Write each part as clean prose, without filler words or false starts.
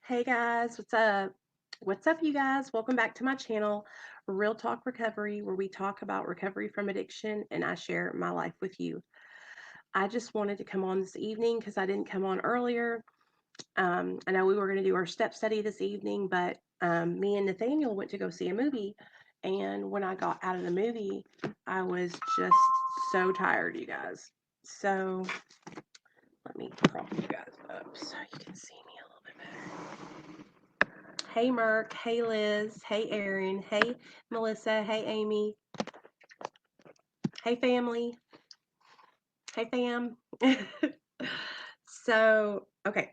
Hey guys, what's up? What's up, you guys? Welcome back to my channel, Real Talk Recovery, where we talk about recovery from addiction and I share my life with you. I just wanted to come on this evening because I didn't come on earlier. I know we were going to do our step study this evening, but me and Nathaniel went to go see a movie. And when I got out of the movie, I was just so tired, you guys. So let me prop you guys up so you can see me a little bit better. Hey, Merk. Hey, Liz. Hey, Erin. Hey, Melissa. Hey, Amy. Hey, family. Hey, fam. Okay.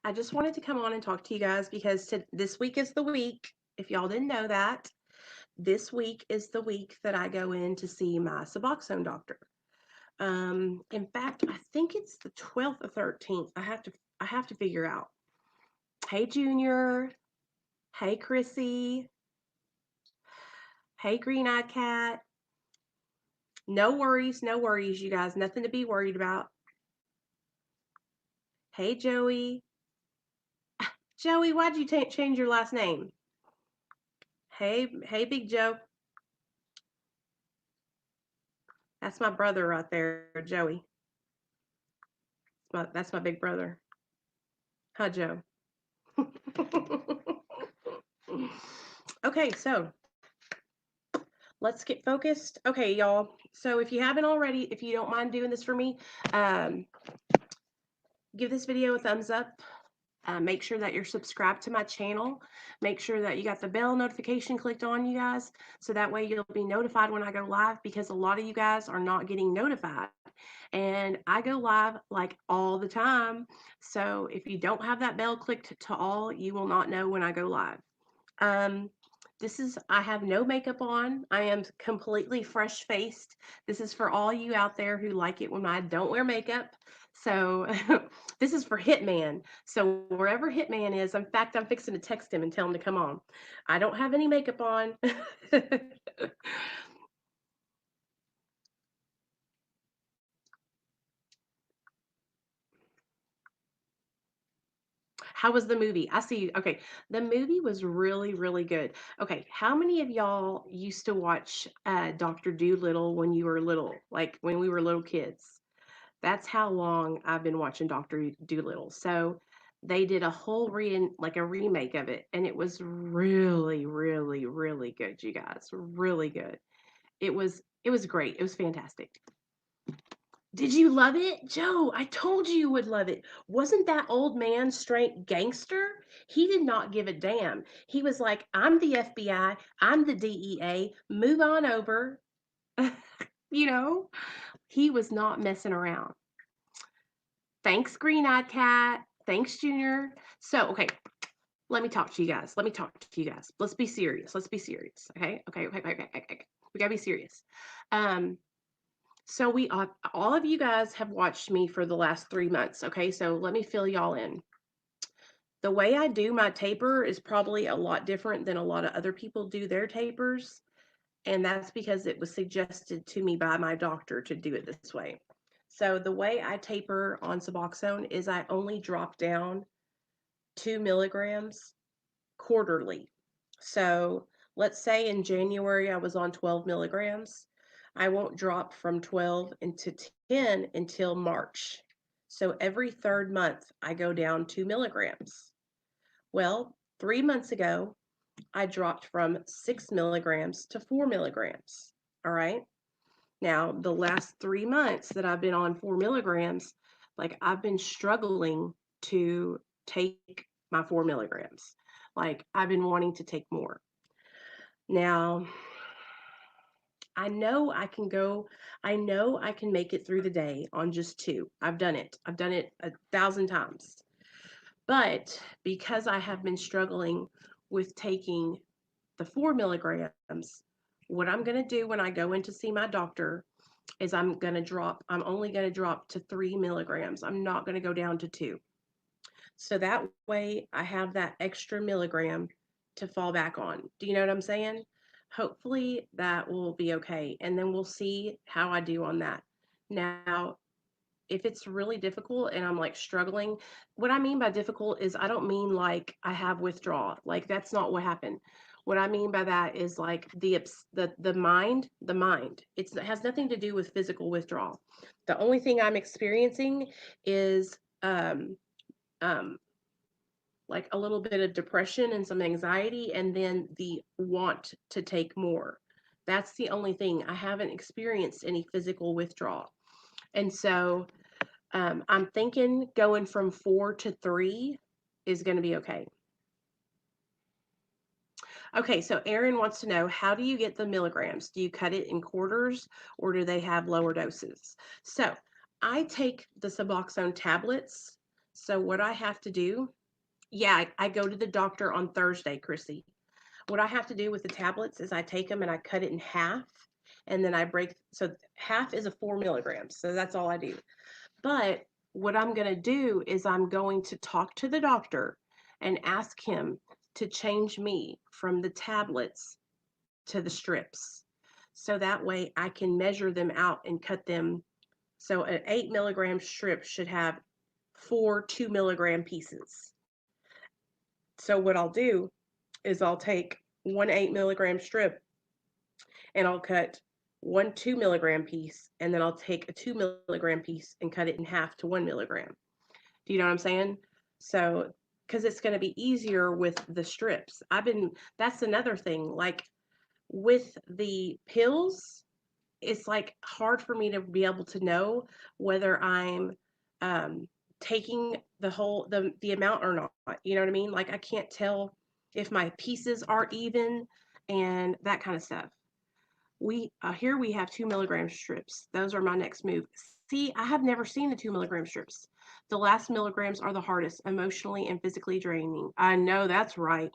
I just wanted to come on and talk to you guys because this week is the week. If y'all didn't know that, this week is the week that I go in to see my Suboxone doctor. In fact, I think it's the 12th or 13th. I have to figure out. Hey, Junior. Hey, Chrissy. Hey, Green Eyed Cat. No worries, you guys. Nothing to be worried about. Hey, Joey. Joey, why'd you change your last name? Hey, Big Joe. That's my brother right there, Joey. That's my big brother. Hi, Joe. Okay, so let's get focused. Okay, y'all. So if you haven't already, if you don't mind doing this for me, um, give this video a thumbs up. Make sure that you're subscribed to my channel. Make sure that you got the bell notification clicked on, you guys, so that way you'll be notified when I go live, because a lot of you guys are not getting notified. And I go live like all the time. So if you don't have that bell clicked to all, you will not know when I go live. Um, I have no makeup on. I am completely fresh faced. This is for all you out there who like it when I don't wear makeup. So this is for Hitman. So wherever Hitman is, in fact, I'm fixing to text him and tell him to come on. I don't have any makeup on. How was the movie? I see. Okay. The movie was really, really good. Okay. How many of y'all used to watch Dr. Doolittle when you were little, like when we were little kids? That's how long I've been watching Dr. Doolittle. So they did a whole like a remake of it, and it was really, really, really good, you guys. Really good. It was great. It was fantastic. Did you love it? Joe, I told you would love it. Wasn't that old man straight gangster? He did not give a damn. He was like, I'm the FBI, I'm the DEA, move on over. you know, he was not messing around. Thanks, Green Eyed Cat. Thanks, Junior. So, okay, let me talk to you guys. Let me talk to you guys. Let's be serious. Let's be serious. Okay. We gotta be serious. Um, So all of you guys have watched me for the last 3 months. Okay, so let me fill y'all in. The way I do my taper is probably a lot different than a lot of other people do their tapers, and that's because it was suggested to me by my doctor to do it this way. So the way I taper on Suboxone is I only drop down 2 milligrams quarterly. So let's say in January I was on 12 milligrams. I won't drop from 12 into 10 until March. So every third month I go down 2 milligrams. Well, 3 months ago, I dropped from 6 milligrams to 4 milligrams. All right. Now, the last 3 months that I've been on 4 milligrams, like I've been struggling to take my 4 milligrams. Like I've been wanting to take more. Now, I know I can make it through the day on just two. I've done it. I've done it 1,000 times. But because I have been struggling with taking the 4 milligrams, what I'm going to do when I go in to see my doctor is I'm only going to drop to 3 milligrams. I'm not going to go down to two. So that way I have that extra milligram to fall back on. Do you know what I'm saying? Hopefully that will be okay. And then we'll see how I do on that. Now, if it's really difficult and I'm like struggling, what I mean by difficult is I don't mean like I have withdrawal. Like that's not what happened. What I mean by that is like the mind. It has nothing to do with physical withdrawal. The only thing I'm experiencing is um um like a little bit of depression and some anxiety and then the want to take more. That's the only thing. I haven't experienced any physical withdrawal. And so I'm thinking going from 4 to 3 is going to be okay. Okay, so Aaron wants to know, how do you get the milligrams? Do you cut it in quarters or do they have lower doses? So I take the Suboxone tablets. So what I have to do, yeah, I go to the doctor on Thursday, Chrissy. What I have to do with the tablets is I take them and I cut it in half and then I break. So half is a 4 milligrams. So that's all I do. But what I'm going to do is I'm going to talk to the doctor and ask him to change me from the tablets to the strips. So that way I can measure them out and cut them. So an 8 milligram strip should have 4 2 milligram pieces. So what I'll do is I'll take one 8 milligram strip and I'll cut one 2 milligram piece, and then I'll take a 2 milligram piece and cut it in half to 1 milligram. Do you know what I'm saying? So, because it's going to be easier with the strips. That's another thing. Like with the pills, it's like hard for me to be able to know whether I'm um, taking the amount or not. You know what I mean? Like I can't tell if my pieces are even and that kind of stuff. We here we have 2 milligram strips. Those are my next move. See, I have never seen the 2 milligram strips. The last milligrams are the hardest, emotionally and physically draining. I know that's right.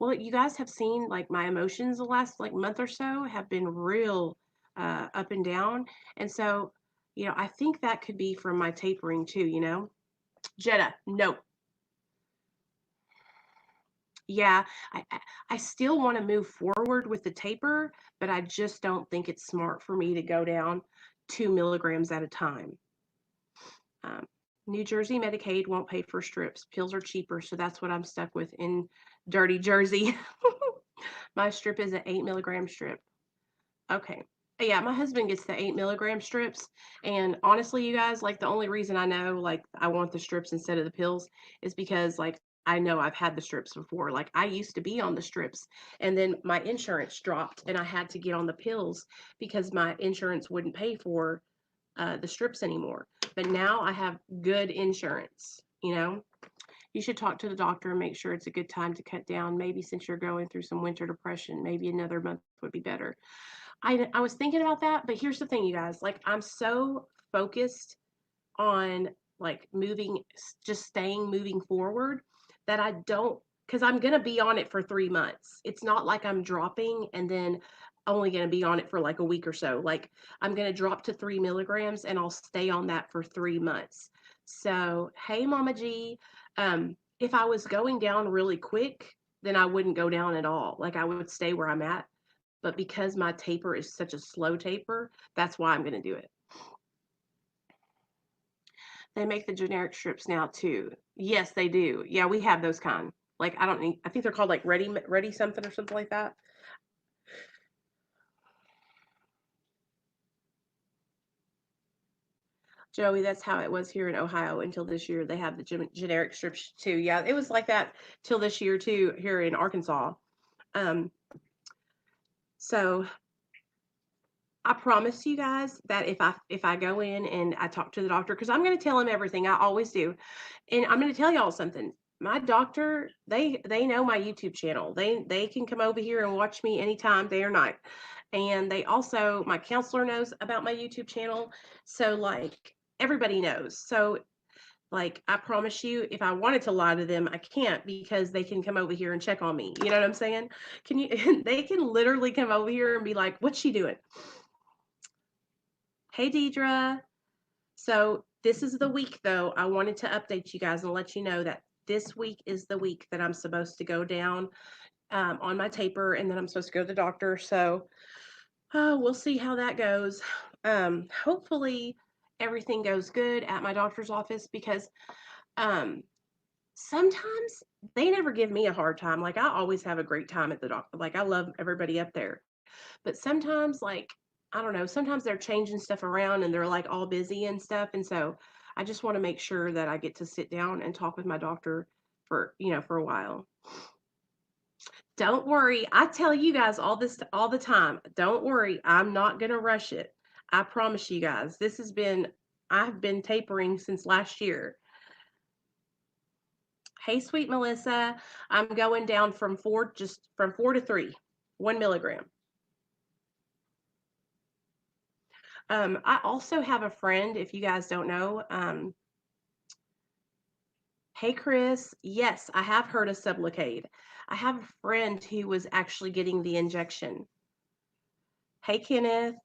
Well, you guys have seen like my emotions the last like month or so have been real up and down. And so, I think that could be from my tapering too, Jetta, no. Yeah, I still want to move forward with the taper, but I just don't think it's smart for me to go down 2 milligrams at a time. Um, New Jersey Medicaid won't pay for strips. Pills are cheaper, so that's what I'm stuck with in dirty Jersey. My strip is an 8 milligram strip. Okay. Yeah, my husband gets the 8 milligram strips. And honestly, you guys, like the only reason I know like I want the strips instead of the pills is because like I know I've had the strips before. Like I used to be on the strips and then my insurance dropped and I had to get on the pills because my insurance wouldn't pay for the strips anymore. But now I have good insurance. You should talk to the doctor and make sure it's a good time to cut down. Maybe since you're going through some winter depression, maybe another month would be better. I was thinking about that, but here's the thing, you guys. Like, I'm so focused on like just staying moving forward that I don't, because I'm gonna be on it for 3 months. It's not like I'm dropping and then only gonna be on it for like a week or so. Like, I'm gonna drop to 3 milligrams and I'll stay on that for 3 months. So, hey, Mama G, if I was going down really quick, then I wouldn't go down at all. Like, I would stay where I'm at, but because my taper is such a slow taper, that's why I'm going to do it. They make the generic strips now too. Yes, they do. Yeah, we have those kind. Like I don't need. I think they're called like ready something or something like that. Joey, that's how it was here in Ohio until this year. They have the generic strips too. Yeah, it was like that till this year too here in Arkansas. Um, so I promise you guys that if I go in and I talk to the doctor, because I'm going to tell him everything, I always do, and I'm going to tell y'all something. My doctor, they know my YouTube channel. They can come over here and watch me anytime, day or night, and they also my counselor knows about my YouTube channel, so like everybody knows. So like I promise you, if I wanted to lie to them, I can't because they can come over here and check on me. You know what I'm saying? Can you? They can literally come over here and be like, "What's she doing?" Hey, Deidre. So this is the week, though. I wanted to update you guys and let you know that this week is the week that I'm supposed to go down on my taper, and then I'm supposed to go to the doctor. So we'll see how that goes. Hopefully, everything goes good at my doctor's office because um sometimes they never give me a hard time. Like I always have a great time at the doctor. Like I love everybody up there. But sometimes like I don't know, sometimes they're changing stuff around and they're like all busy and stuff. And so I just want to make sure that I get to sit down and talk with my doctor for, for a while. Don't worry. I tell you guys all this all the time. Don't worry. I'm not going to rush it. I promise you guys. I've been tapering since last year. Hey, sweet Melissa. I'm going down from 4 to 3, 1 milligram. I also have a friend, if you guys don't know. Hey, Chris. Yes, I have heard of Sublocade. I have a friend who was actually getting the injection. Hey, Kenneth.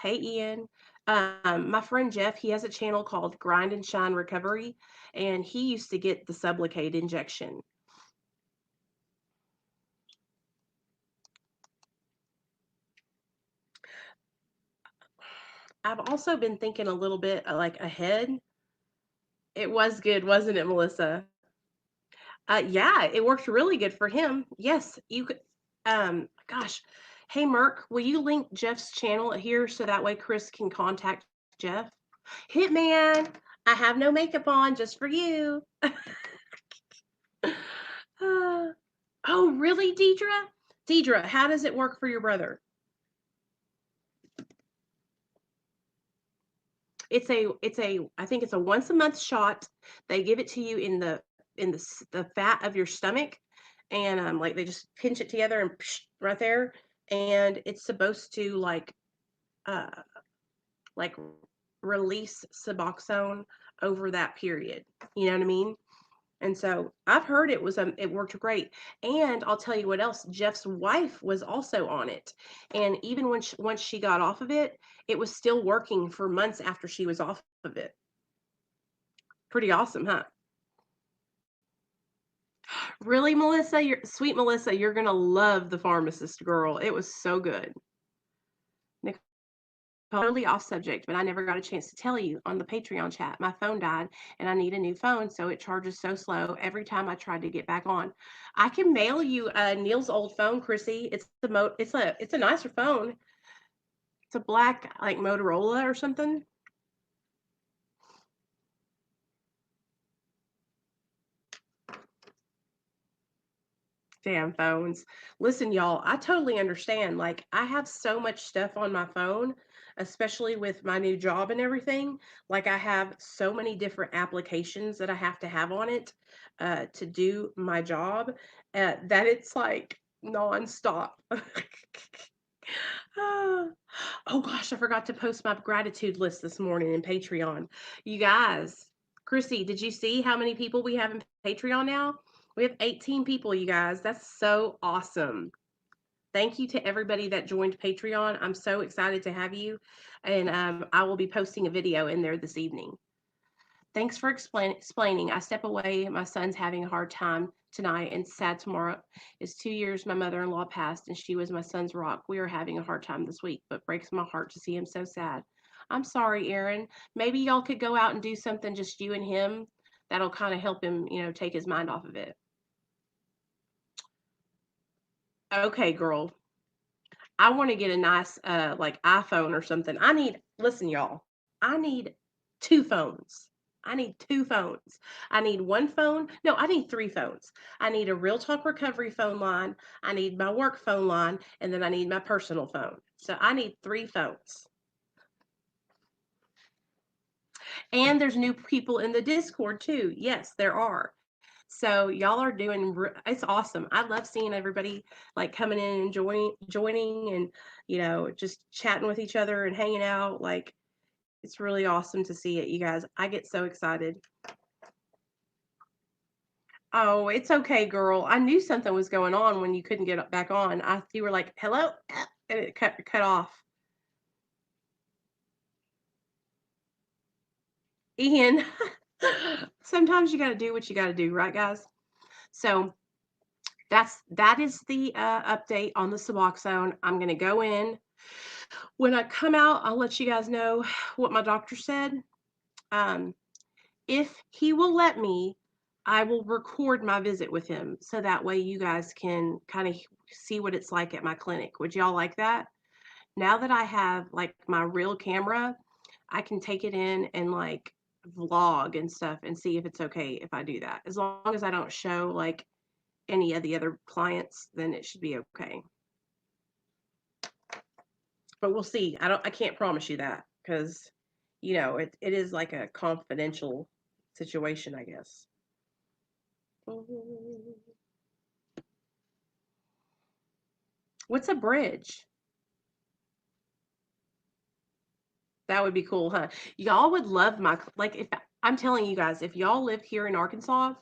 Hey, Ian. My friend Jeff, he has a channel called Grind and Shine Recovery, and he used to get the Sublocade injection. I've also been thinking a little bit like ahead. It was good, wasn't it, Melissa? Yeah, it worked really good for him. Yes, you could. Gosh, hey, Merk, will you link Jeff's channel here so that way Chris can contact Jeff? Hitman, I have no makeup on just for you. Oh, really, Deidre? Deidre, how does it work for your brother? I think it's a once a month shot. They give it to you in the fat of your stomach, and like they just pinch it together and right there, and it's supposed to uh like release Suboxone over that period. You know what I mean? And so I've heard it worked great. And I'll tell you what else, Jeff's wife was also on it. And even once she got off of it, it was still working for months after she was off of it. Pretty awesome, huh? Really, Melissa, you're sweet Melissa, you're gonna love the pharmacist girl. It was so good. Nicole, totally off subject, but I never got a chance to tell you on the Patreon chat. My phone died and I need a new phone, so it charges so slow every time I tried to get back on. I can mail you Neil's old phone, Chrissy. It's a nicer phone. It's a black like Motorola or something. Damn phones. Listen, y'all, I totally understand. Like, I have so much stuff on my phone, especially with my new job and everything. Like, I have so many different applications that I have to have on it to do my job that it's like nonstop. Ah. Oh gosh, I forgot to post my gratitude list this morning in Patreon. You guys, Chrissy, did you see how many people we have in Patreon now? We have 18 people, you guys. That's so awesome. Thank you to everybody that joined Patreon. I'm so excited to have you. And I will be posting a video in there this evening. Thanks for explaining. I step away. My son's having a hard time tonight and sad tomorrow. It's 2 years my mother-in-law passed and she was my son's rock. We are having a hard time this week, but breaks my heart to see him so sad. I'm sorry, Aaron. Maybe y'all could go out and do something just you and him. That'll kind of help him, take his mind off of it. Okay, girl. I want to get a nice like iPhone or something. Listen, y'all. I need two phones. I need two phones. I need one phone. No, I need three phones. I need a Real Talk Recovery phone line. I need my work phone line, and then I need my personal phone. So I need three phones. And there's new people in the Discord too. Yes, there are. So y'all are doing it's awesome. I love seeing everybody like coming in and joining and just chatting with each other and hanging out. Like it's really awesome to see it, you guys. I get so excited. Oh, it's okay, girl. I knew something was going on when you couldn't get back on. You were like, "Hello," and it cut off. Ian, sometimes you got to do what you got to do, right, guys? So that is the update on the Suboxone. I'm gonna go in. When I come out, I'll let you guys know what my doctor said. Um, if he will let me, I will record my visit with him so that way you guys can kind of see what it's like at my clinic. Would y'all like that? Now that I have like my real camera, I can take it in and like vlog and stuff and see if it's okay if I do that. As long as I don't show like any of the other clients, then it should be okay. But we'll see. I can't promise you that because it is like a confidential situation, I guess. What's a bridge? That would be cool, huh? Y'all would love my like if I'm telling you guys, if y'all live here in Arkansas,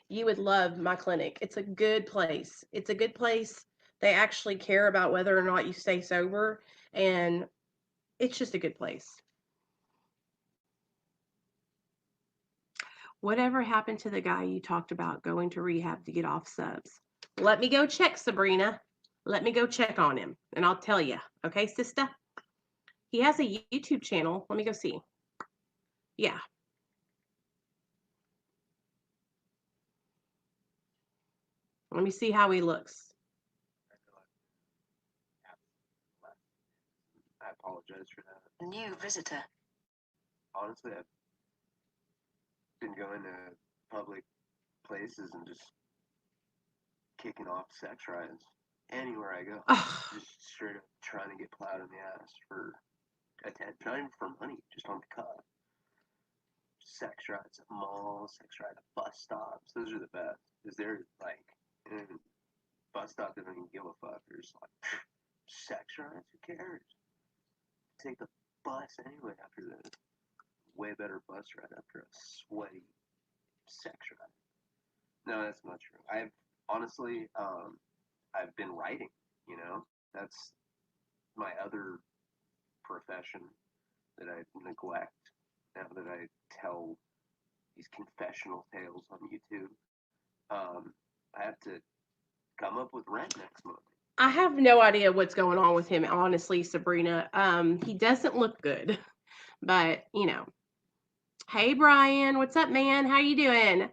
you would love my clinic. It's a good place. It's a good place. They actually care about whether or not you stay sober, and it's just a good place. Whatever happened to the guy you talked about going to rehab to get off subs? Let me go check, Sabrina. Let me go check on him, and I'll tell you. Okay, sister? He has a YouTube channel. Let me go see. Yeah. Let me see how he looks. I apologize for that. New visitor. Honestly, I've been going to public places and just kicking off sex riots anywhere I go. Just straight up trying to get plowed in the ass for attention, not even for money, just on the cut. Sex riots at malls, sex riots at bus stops. Those are the best. Because they're like, bus stop doesn't even give a fuck. They're just like, sex riots? Who cares? Take the bus anyway after this. Way better bus ride after a sweaty sex ride. No, that's not true. Honestly, I've been writing. That's my other profession that I neglect now that I tell these confessional tales on YouTube. I have to come up with rent next month. I have no idea what's going on with him, honestly, Sabrina. He doesn't look good, but Hey, Brian, what's up, man? How you doing?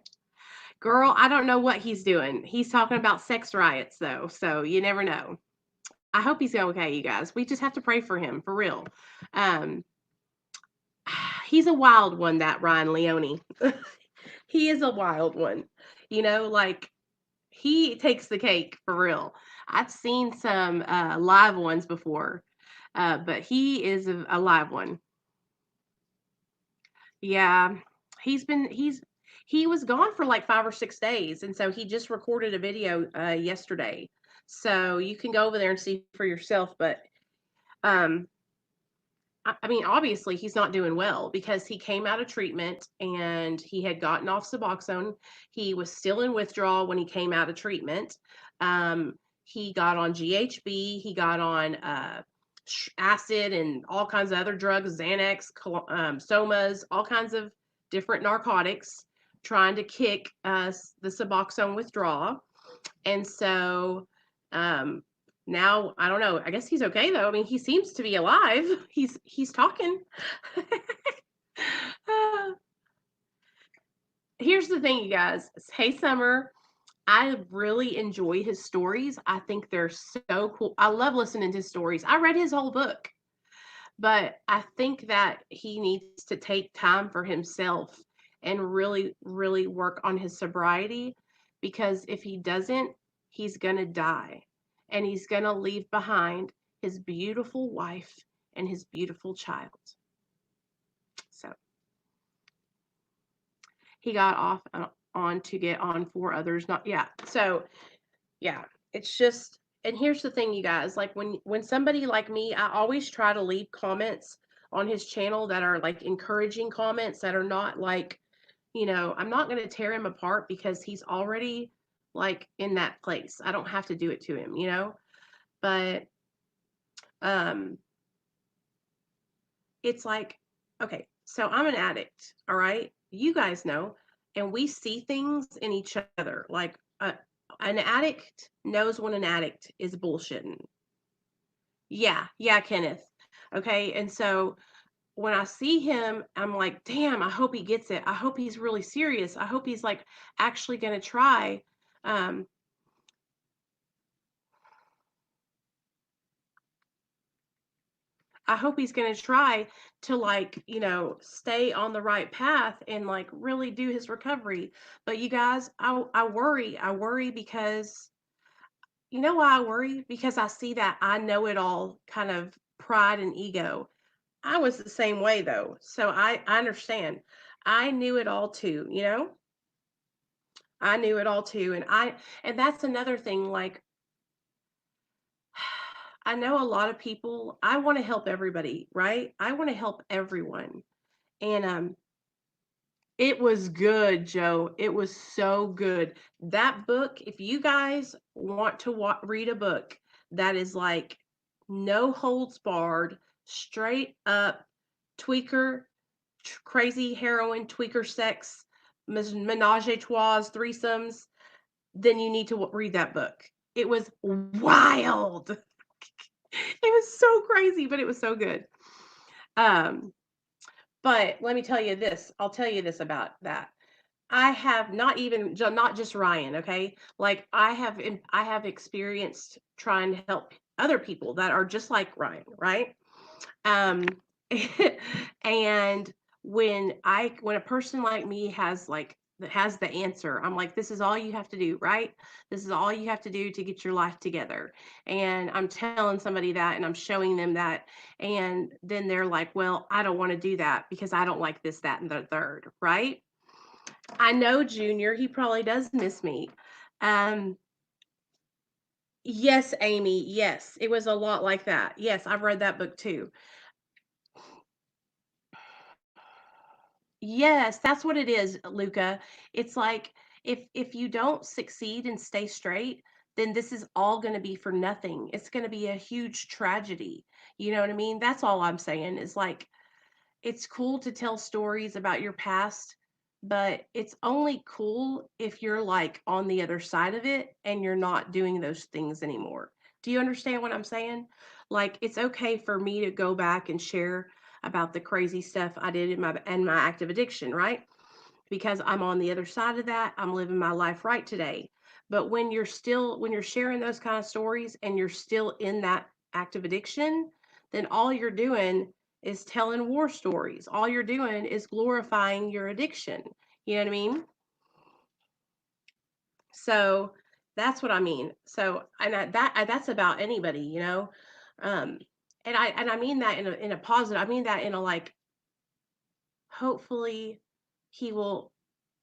Girl, I don't know what he's doing. He's talking about sex riots, though, so you never know. I hope he's okay, you guys. We just have to pray for him, for real. Um, he's a wild one, that Ryan Leone. He is a wild one. Like he takes the cake for real. I've seen some live ones before, but he is a live one. Yeah, he was gone for like 5 or 6 days, and so he just recorded a video yesterday. So you can go over there and see for yourself. But um, I mean, obviously he's not doing well because he came out of treatment and he had gotten off Suboxone. He was still in withdrawal when he came out of treatment. He got on GHB. He got on acid and all kinds of other drugs, Xanax, Somas, all kinds of different narcotics, trying to kick the Suboxone withdrawal. And so now I don't know. I guess he's okay though. I mean, he seems to be alive. He's talking. Here's the thing, you guys. Hey, Summer. I really enjoy his stories. I think they're so cool. I love listening to his stories. I read his whole book, but I think that he needs to take time for himself and really, really work on his sobriety, because if he doesn't, he's going to die, and he's going to leave behind his beautiful wife and his beautiful child. So he got off on to get on 4 others. Not, yeah. So yeah, it's just, and here's the thing, you guys, like when somebody like me, I always try to leave comments on his channel that are like encouraging comments that are not like, I'm not going to tear him apart because he's already like in that place. I don't have to do it to him, but it's like, okay, so I'm an addict, all right? You guys know, and we see things in each other. Like an addict knows when an addict is bullshitting. Yeah, Kenneth. Okay. And so when I see him, I'm like, damn, I hope he gets it. I hope he's really serious. I hope he's like actually going to try. Um, I hope he's going to try to like, stay on the right path and like really do his recovery. But you guys, I worry. I worry because you know why I worry? Because I see that I know it all kind of pride and ego. I was the same way though. So I understand. I knew it all too, you know? I knew it all too. And that's another thing, like I know a lot of people, I want to help everybody, right? I want to help everyone. And it was good, Joe. It was so good. That book, if you guys want to read a book that is like no holds barred, straight up tweaker, crazy heroin, tweaker sex, menage a trois, threesomes, then you need to read that book. It was wild. It was so crazy, but it was so good. Um, but let me tell you this. I'll tell you this about that. I have not just Ryan, okay? Like I have experienced trying to help other people that are just like Ryan, right? Um and when a person like me has like that has the answer, I'm like, this is all you have to do, right? This is all you have to do to get your life together. And I'm telling somebody that and I'm showing them that. And then they're like, well, I don't want to do that because I don't like this, that, and the third, right? I know Junior, he probably does miss me. Um, yes, Amy, yes, it was a lot like that. Yes, I've read that book too. Yes, that's what it is, Luca. It's like if you don't succeed and stay straight, then this is all going to be for nothing. It's going to be a huge tragedy. You know what I mean? That's all I'm saying is like it's cool to tell stories about your past, but it's only cool if you're like on the other side of it and you're not doing those things anymore. Do you understand what I'm saying? Like it's okay for me to go back and share about the crazy stuff I did in my active addiction, right? Because I'm on the other side of that. I'm living my life right today. But when you're sharing those kind of stories and you're still in that active addiction, then all you're doing is telling war stories. All you're doing is glorifying your addiction. You know what I mean? So that's what I mean. So that's about anybody, you know. Um, and I mean that in a positive. I mean that in a like hopefully he will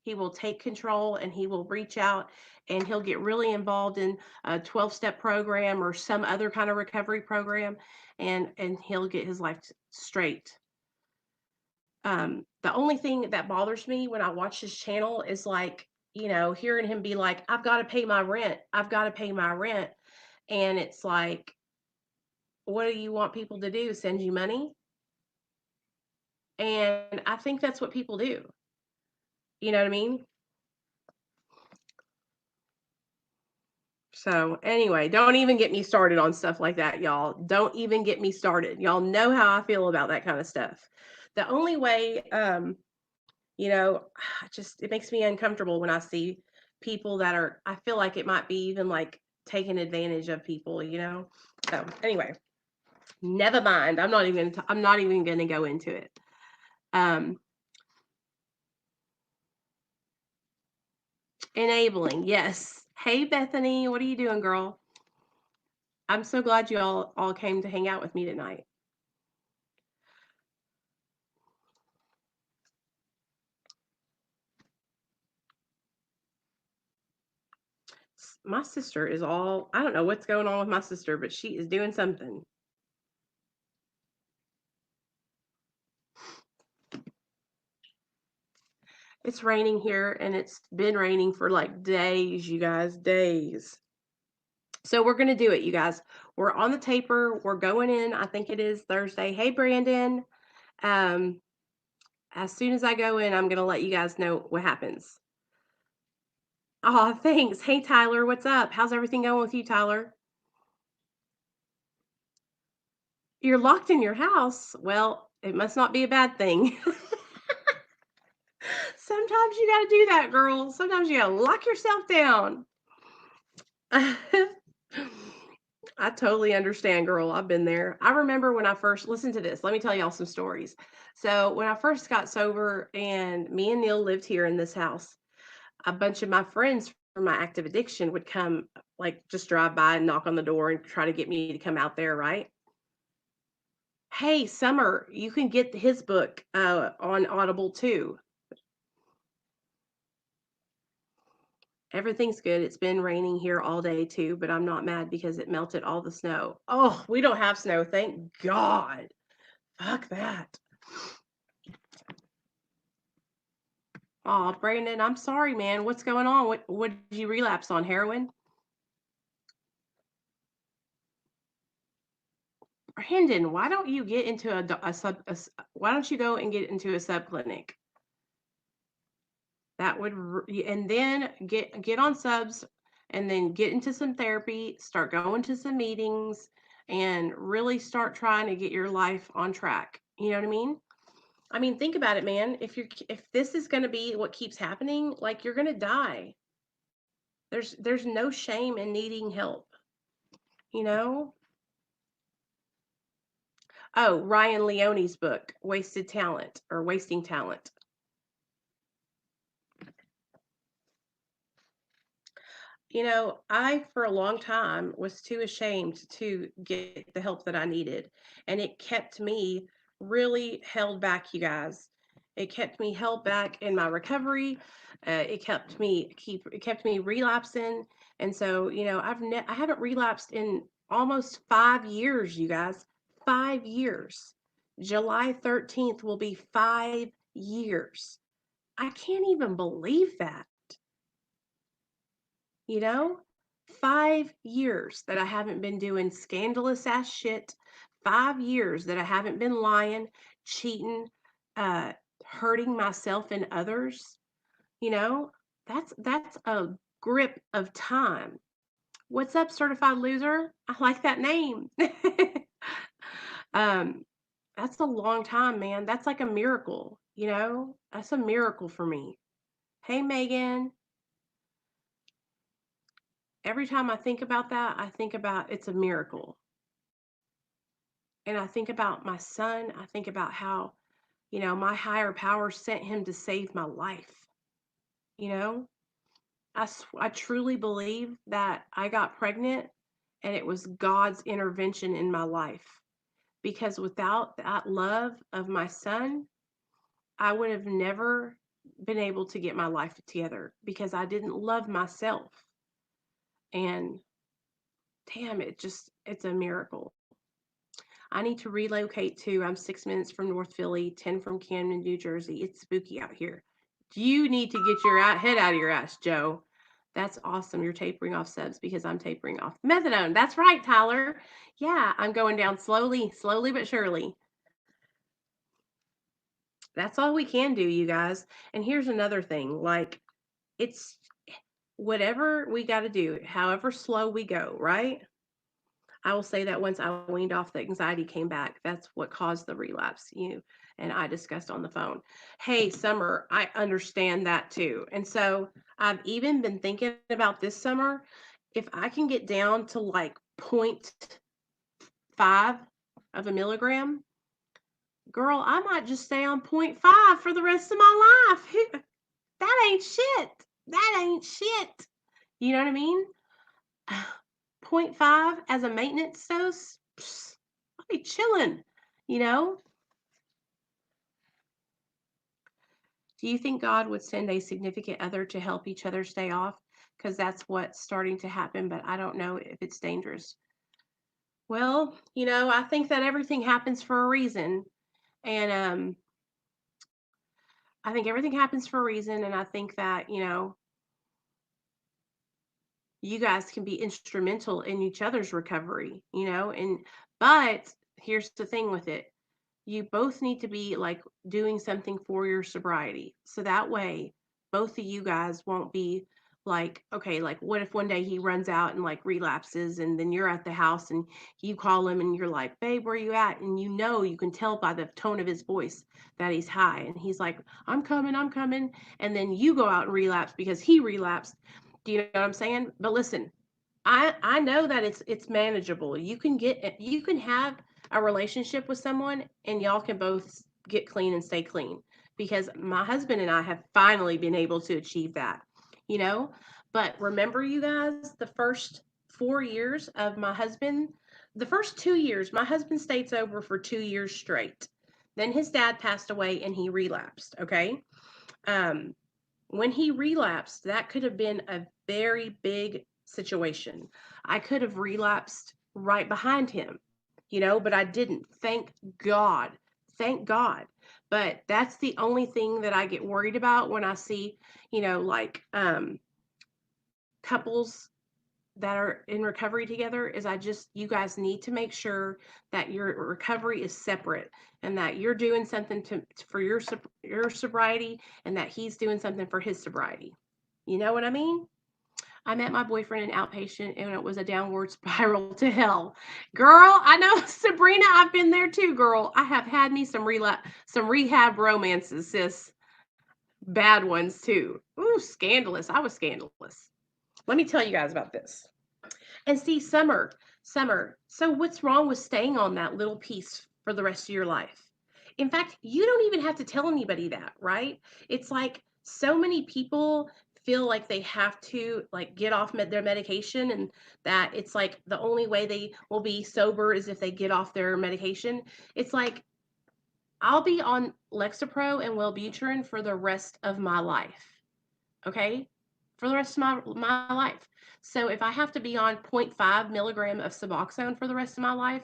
he will take control and he will reach out and he'll get really involved in a 12-step program or some other kind of recovery program and he'll get his life straight. The only thing that bothers me when I watch his channel is like, hearing him be like, I've got to pay my rent. I've got to pay my rent. And it's like, what do you want people to do? Send you money? And I think that's what people do. You know what I mean? So anyway, don't even get me started on stuff like that, y'all. Don't even get me started. Y'all know how I feel about that kind of stuff. The only way, just it makes me uncomfortable when I see people that are. I feel like it might be even like taking advantage of people, you know. So anyway, never mind. I'm not even going to go into it. Um, Enabling, yes. Hey Bethany, what are you doing, girl? I'm so glad you all came to hang out with me tonight. My sister is all I don't know what's going on with my sister, but she is doing something. It's raining here and it's been raining for like days, you guys, days. So we're going to do it, you guys. We're on the taper. We're going in. I think it is Thursday. Hey Brandon. Um as soon as I go in, I'm going to let you guys know what happens. Oh, thanks. Hey Tyler, what's up? How's everything going with you, Tyler? You're locked in your house. Well, it must not be a bad thing. Sometimes you gotta do that, girl. Sometimes you gotta lock yourself down. I totally understand, girl. I've been there. I remember when I first listen to this. Let me tell y'all some stories. So when I first got sober and me and Neil lived here in this house, a bunch of my friends from my active addiction would come, like just drive by and knock on the door and try to get me to come out there, right? Hey, Summer, you can get his book on Audible too. Everything's good. It's been raining here all day too, but I'm not mad because it melted all the snow. Oh, we don't have snow, thank God. Fuck that. Oh, Brandon, I'm sorry, man. What's going on? What did you relapse on? Heroin? Brandon, why don't you get into why don't you go and get into a subclinic? That would and then get on subs and then get into some therapy, start going to some meetings and really start trying to get your life on track. You know what I mean? I mean, think about it, man. If this is going to be what keeps happening, like you're going to die. There's no shame in needing help, you know? Oh, Ryan Leone's book, Wasted Talent or Wasting Talent. You know, I, for a long time, was too ashamed to get the help that I needed. And it kept me really held back, you guys. It kept me held back in my recovery. It kept me relapsing. And so, you know, I haven't relapsed in almost 5 years, you guys. 5 years. July 13th will be 5 years. I can't even believe that. You know, 5 years that I haven't been doing scandalous ass shit, 5 years that I haven't been lying, cheating, uh, hurting myself and others. You know, that's a grip of time. What's up, certified loser? I like that name. um, that's a long time, man. That's like a miracle, you know? That's a miracle for me. Hey, Megan. Every time I think about that, I think about it's a miracle. And I think about my son. I think about how, you know, my higher power sent him to save my life. You know, I truly believe that I got pregnant and it was God's intervention in my life. Because without that love of my son, I would have never been able to get my life together because I didn't love myself. And damn, it's a miracle. I need to relocate too. I'm 6 minutes from North Philly, 10 from Camden, New Jersey. It's spooky out here. You need to get your head out of your ass, Joe. That's awesome. You're tapering off subs because I'm tapering off methadone. That's right, Tyler. Yeah, I'm going down slowly, slowly but surely. That's all we can do, you guys. And here's another thing, like it's whatever we got to do, however slow we go, right? I will say that once I weaned off, the anxiety came back. That's what caused the relapse. You and I discussed on the phone. Hey, Summer, I understand that too. And so I've even been thinking about this summer, if I can get down to like point 0.5 of a milligram, girl, I might just stay on point 0.5 for the rest of my life. That ain't shit. That ain't shit. You know what I mean? Point 0.5 as a maintenance dose, I'll be chilling, you know? Do you think God would send a significant other to help each other stay off? Because that's what's starting to happen, but I don't know if it's dangerous. Well, you know, I think that everything happens for a reason. And I think everything happens for a reason. And I think that, you know, you guys can be instrumental in each other's recovery, you know? But here's the thing with it, you both need to be like doing something for your sobriety. So that way, both of you guys won't be like, okay, like what if one day he runs out and like relapses and then you're at the house and you call him and you're like, babe, where you at? And you can tell by the tone of his voice that he's high. And he's like, I'm coming, I'm coming. And then you go out and relapse because he relapsed. Do you know what I'm saying? But listen, I know that it's manageable. You can have a relationship with someone and y'all can both get clean and stay clean because my husband and I have finally been able to achieve that, you know? But remember you guys, the first 4 years of my husband, the first 2 years, my husband stayed sober for 2 years straight. Then his dad passed away and he relapsed, okay? Um when he relapsed, that could have been a very big situation. I could have relapsed right behind him, but I didn't. Thank God. Thank God. But that's the only thing that I get worried about when I see, like couples that are in recovery together is you guys need to make sure that your recovery is separate and that you're doing something for your sobriety and that he's doing something for his sobriety. You know what I mean? I met my boyfriend in outpatient and it was a downward spiral to hell. Girl, I know Sabrina, I've been there too, girl. I have had me some rehab romances, sis. Bad ones too. Ooh, scandalous. I was scandalous. Let me tell you guys about this. And see, Summer, so what's wrong with staying on that little piece for the rest of your life? In fact, you don't even have to tell anybody that, right? It's like so many people feel like they have to like get off their medication and that it's like the only way they will be sober is if they get off their medication. It's like I'll be on Lexapro and Wellbutrin for the rest of my life. Okay? For the rest of my life. So if I have to be on zero point 0.5 milligram of Suboxone for the rest of my life,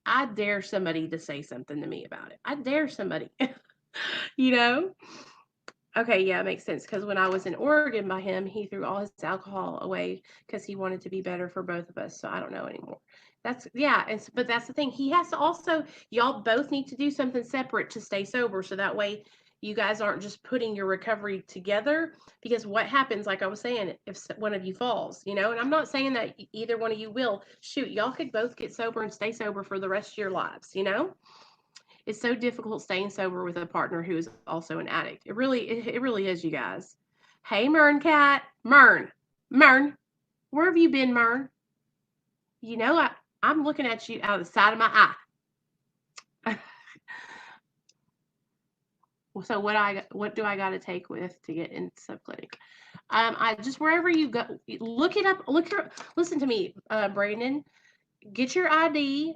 I dare somebody to say something to me about it. I dare somebody. you know? Okay, yeah, it makes sense. Because when I was in Oregon by him, he threw all his alcohol away because he wanted to be better for both of us. So I don't know anymore. But that's the thing. He has to also, y'all both need to do something separate to stay sober. So that way you guys aren't just putting your recovery together. Because what happens, like I was saying, if one of you falls, and I'm not saying that either one of you will, shoot, y'all could both get sober and stay sober for the rest of your lives. It's so difficult staying sober with a partner who is also an addict. It really is, you guys. Hey, Mern Cat. Mern. Where have you been, Mern? I'm looking at you out of the side of my eye. So what do I got to take with to get in subclinic? I just wherever you go, look it up. Listen to me, Brandon. Get your ID.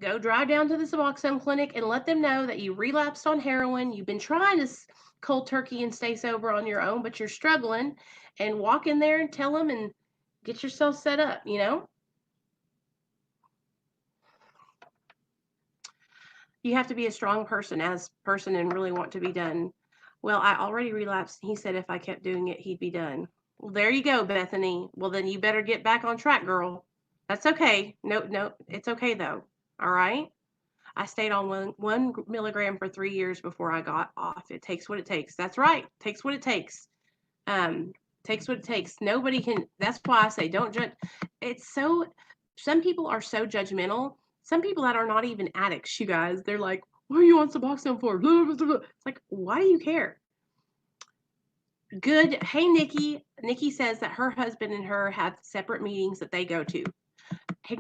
Go drive down to the Suboxone clinic and let them know that you relapsed on heroin. You've been trying to cold turkey and stay sober on your own, but you're struggling. And walk in there and tell them and get yourself set up. You have to be a strong person and really want to be done. Well, I already relapsed. He said if I kept doing it, he'd be done. Well, there you go, Bethany. Well, then you better get back on track, girl. That's okay. No, it's okay though. All right. I stayed on one milligram for 3 years before I got off. It takes what it takes. That's right. Takes what it takes. Takes what it takes. Nobody can. That's why I say don't judge. Some people are so judgmental. Some people that are not even addicts, you guys, they're like, what are you on Suboxone for? It's like, why do you care? Good. Hey, Nikki. Nikki says that her husband and her have separate meetings that they go to.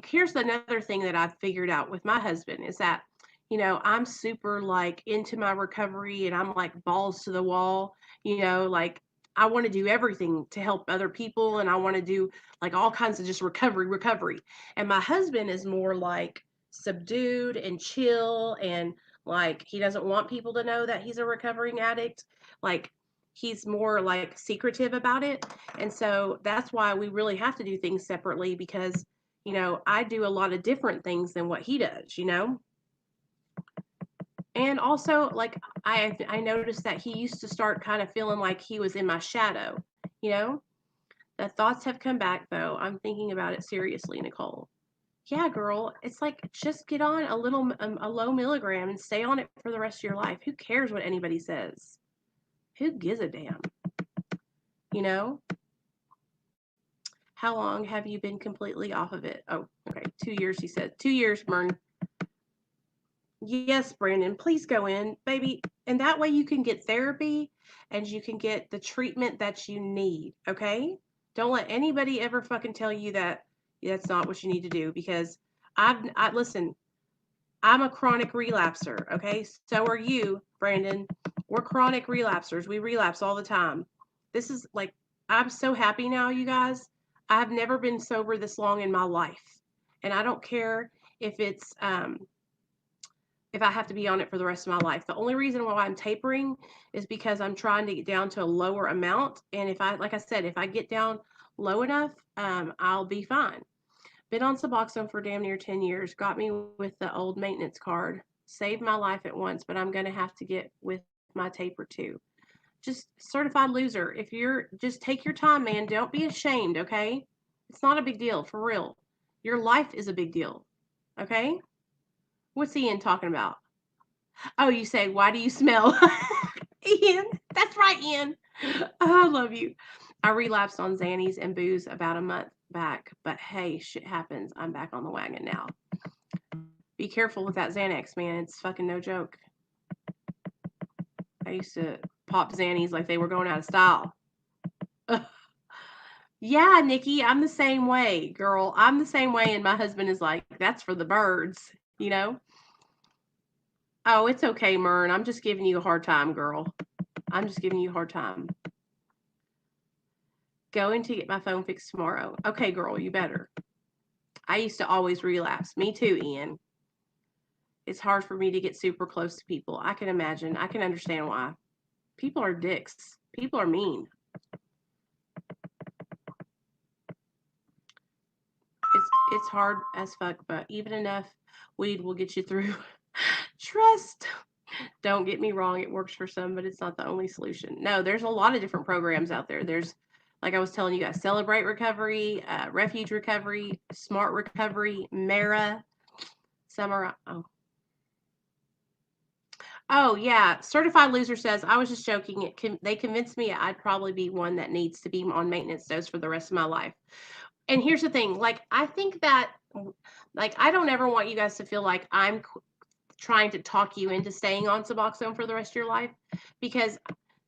Here's another thing that I've figured out with my husband is that, I'm super like into my recovery and I'm like balls to the wall, like I want to do everything to help other people and I want to do like all kinds of just recovery. And my husband is more like subdued and chill and like he doesn't want people to know that he's a recovering addict. Like he's more like secretive about it. And so that's why we really have to do things separately because I do a lot of different things than what he does. And also, like, I noticed that he used to start kind of feeling like he was in my shadow, you know? The thoughts have come back, though. I'm thinking about it seriously, Nicole. Yeah, girl, it's like just get on a low milligram and stay on it for the rest of your life. Who cares what anybody says? Who gives a damn? You know? How long have you been completely off of it? Oh, okay. 2 years, he said. 2 years, Mern. Yes, Brandon, please go in, baby. And that way you can get therapy and you can get the treatment that you need, okay? Don't let anybody ever fucking tell you that that's not what you need to do because I listen, I'm a chronic relapser, okay? So are you, Brandon. We're chronic relapsers. We relapse all the time. This is like, I'm so happy now, you guys. I've never been sober this long in my life. And I don't care if it's if I have to be on it for the rest of my life. The only reason why I'm tapering is because I'm trying to get down to a lower amount. And if I, like I said, if I get down low enough, I'll be fine. Been on Suboxone for damn near 10 years. Got me with the old maintenance card. Saved my life at once, but I'm going to have to get with my taper too. Just certified loser. If you're, just take your time, man. Don't be ashamed, okay? It's not a big deal, for real. Your life is a big deal, okay? What's Ian talking about? Oh, you say, why do you smell? Ian, that's right, Ian. Oh, I love you. I relapsed on Xannies and booze about a month back, but hey, shit happens. I'm back on the wagon now. Be careful with that Xanax, man. It's fucking no joke. I used to pop Xannies like they were going out of style. Yeah, Nikki, I'm the same way, girl. I'm the same way, and my husband is like, that's for the birds, you know? Oh, it's okay, Mern. I'm just giving you a hard time, girl. I'm just giving you a hard time. Going to get my phone fixed tomorrow. Okay, girl, you better. I used to always relapse. Me too, Ian. It's hard for me to get super close to people. I can imagine. I can understand why. People are dicks. People are mean. It's hard as fuck, but even enough weed will get you through. Trust. Don't get me wrong, it works for some, but it's not the only solution. No, there's a lot of different programs out there. There's, like I was telling you guys, Celebrate Recovery, Refuge Recovery, Smart Recovery, Mara, Summer. Oh yeah, Certified Loser says I was just joking. They convinced me I'd probably be one that needs to be on maintenance dose for the rest of my life. And here's the thing, like I think that, like I don't ever want you guys to feel like I'm trying to talk you into staying on Suboxone for the rest of your life, because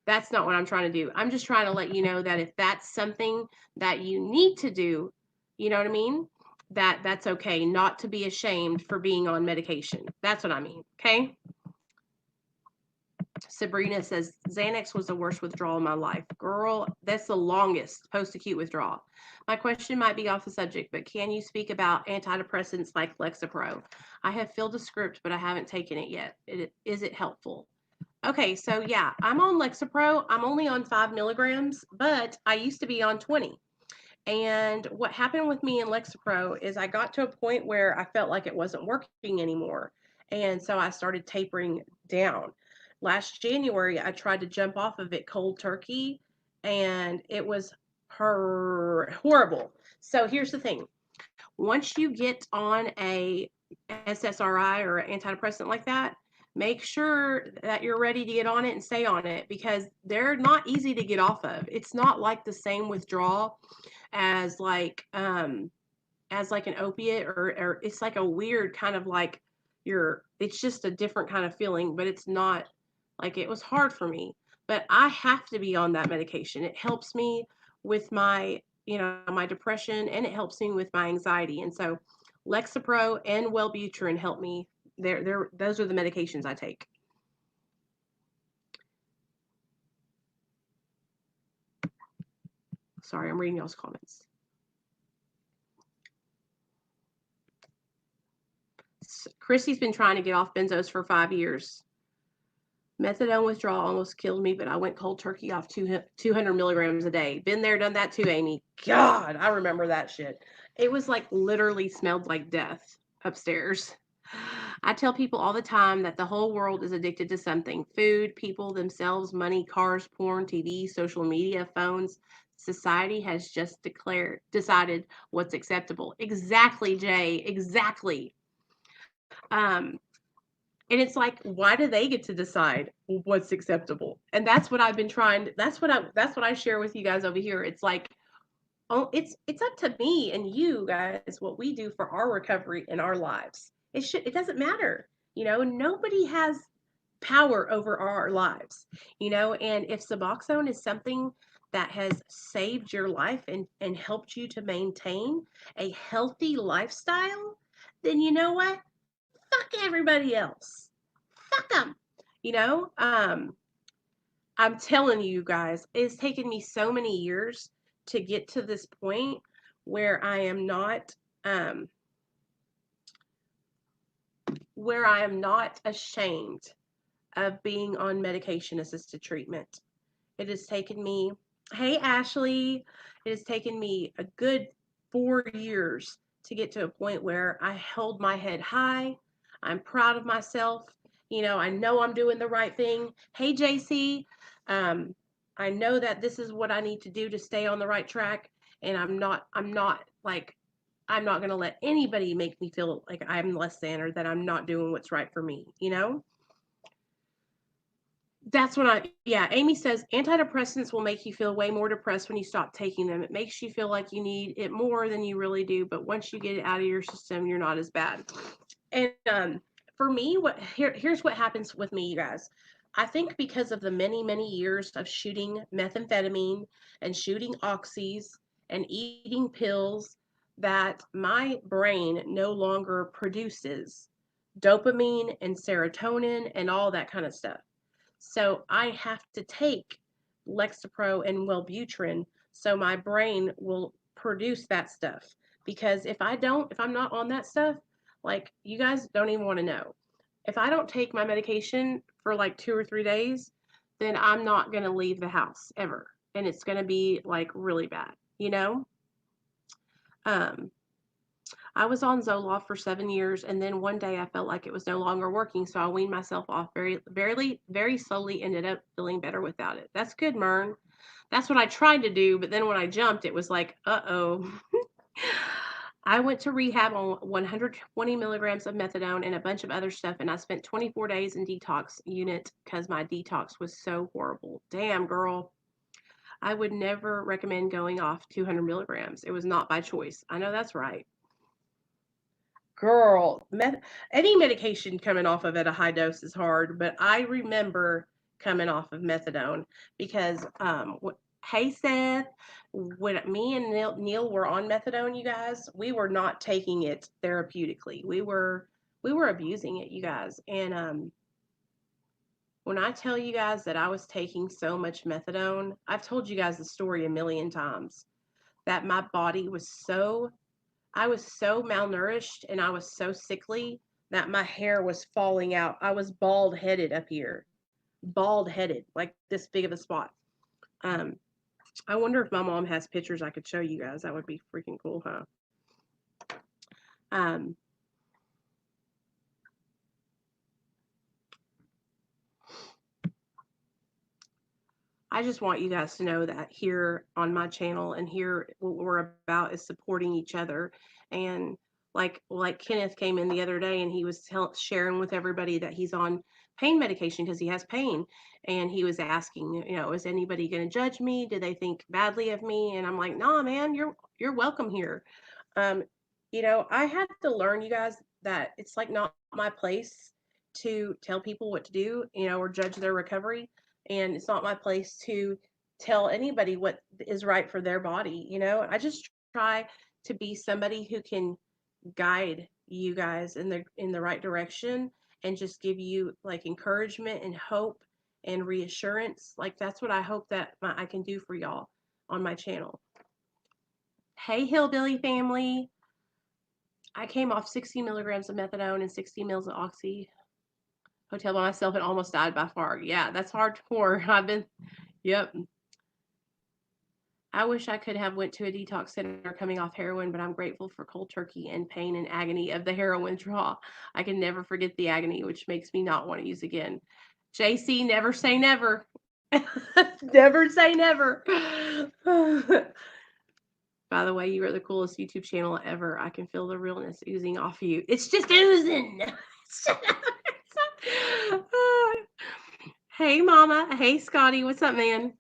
that's not what I'm trying to do. I'm just trying to let you know that if that's something that you need to do, you know what I mean? That's okay, not to be ashamed for being on medication. That's what I mean, okay? Sabrina says, Xanax was the worst withdrawal in my life. Girl, that's the longest post-acute withdrawal. My question might be off the subject, but can you speak about antidepressants like Lexapro? I have filled a script, but I haven't taken it yet. Is it helpful? Okay, so yeah, I'm on Lexapro. I'm only on 5 milligrams, but I used to be on 20. And what happened with me in Lexapro is I got to a point where I felt like it wasn't working anymore. And so I started tapering down. Last January, I tried to jump off of it cold turkey, and it was horrible. So here's the thing. Once you get on a SSRI or an antidepressant like that, make sure that you're ready to get on it and stay on it, because they're not easy to get off of. It's not like the same withdrawal as like an opiate, or it's like a weird kind of like it's just a different kind of feeling, but it's not like, it was hard for me, but I have to be on that medication. It helps me with my, my depression, and it helps me with my anxiety. And so Lexapro and Wellbutrin help me. Those are the medications I take. Sorry, I'm reading y'all's comments. Chrissy's been trying to get off benzos for 5 years. Methadone withdrawal almost killed me, but I went cold turkey off 200 milligrams a day. Been there, done that too, Amy. God, I remember that shit. It was like literally smelled like death upstairs. I tell people all the time that the whole world is addicted to something: food, people themselves, money, cars, porn, TV, social media, phones. Society has just decided what's acceptable. Exactly, Jay. Exactly. Um, and it's like, why do they get to decide what's acceptable? And that's what I've been trying. That's what I share with you guys over here. It's like, Oh, it's up to me and you guys what we do for our recovery in our lives. It doesn't matter. Nobody has power over our lives. And if Suboxone is something that has saved your life and helped you to maintain a healthy lifestyle, then you know what? Fuck everybody else. Fuck them. You know, um, I'm telling you guys, it's taken me so many years to get to this point where um I am not ashamed of being on medication assisted treatment. It has taken me, hey Ashley, it has taken me a good 4 years to get to a point where I held my head high. I'm proud of myself. I know I'm doing the right thing. Hey JC, um, I know that this is what I need to do to stay on the right track, and I'm not going to let anybody make me feel like I'm less than or that I'm not doing what's right for me. That's what yeah, Amy says antidepressants will make you feel way more depressed when you stop taking them. It makes you feel like you need it more than you really do, but once you get it out of your system, you're not as bad. And for me, here's what happens with me, you guys. I think because of the many, many years of shooting methamphetamine and shooting oxys and eating pills, that my brain no longer produces dopamine and serotonin and all that kind of stuff. So I have to take Lexapro and Wellbutrin so my brain will produce that stuff. Because if I'm not on that stuff, like you guys don't even want to know. If I don't take my medication for like 2 or 3 days, then I'm not going to leave the house ever. And it's going to be like really bad. Um, I was on Zoloft for 7 years, and then one day I felt like it was no longer working, so I weaned myself off very slowly. Ended up feeling better without it. That's good, Mern. That's what I tried to do, but then when I jumped, it was like, uh-oh. I went to rehab on 120 milligrams of methadone and a bunch of other stuff, and I spent 24 days in detox unit because my detox was so horrible. Damn, girl. I would never recommend going off 200 milligrams. It was not by choice. I know that's right. Girl, any medication coming off of at a high dose is hard, but I remember coming off of methadone because, hey Seth, when me and Neil were on methadone, you guys, we were not taking it therapeutically. We were abusing it, you guys. And when I tell you guys that I was taking so much methadone, I've told you guys the story a million times that my body was so I was so malnourished and I was so sickly that my hair was falling out. I was bald headed up here, bald headed, like this big of a spot. Um, I wonder if my mom has pictures I could show you guys. That would be freaking cool, huh? Um, I just want you guys to know that here on my channel and here what we're about is supporting each other. And like Kenneth came in the other day and he was sharing with everybody that he's on pain medication because he has pain, and he was asking, is anybody going to judge me? Do they think badly of me? And I'm like, nah, man, you're welcome here. Um, I had to learn, you guys, that it's like not my place to tell people what to do, or judge their recovery, and it's not my place to tell anybody what is right for their body. I just try to be somebody who can guide you guys in the right direction and just give you like encouragement and hope and reassurance. Like that's what I hope that I can do for y'all on my channel. Hey hillbilly family, I came off 60 milligrams of methadone and 60 mils of oxy hotel by myself and almost died by far. Yeah, that's hardcore. Yep. I wish I could have went to a detox center coming off heroin, but I'm grateful for cold turkey and pain and agony of the heroin draw. I can never forget the agony, which makes me not want to use again. JC, never say never. Never say never. By the way, you are the coolest YouTube channel ever. I can feel the realness oozing off you. It's just oozing. Hey, Mama. Hey, Scotty. What's up, man?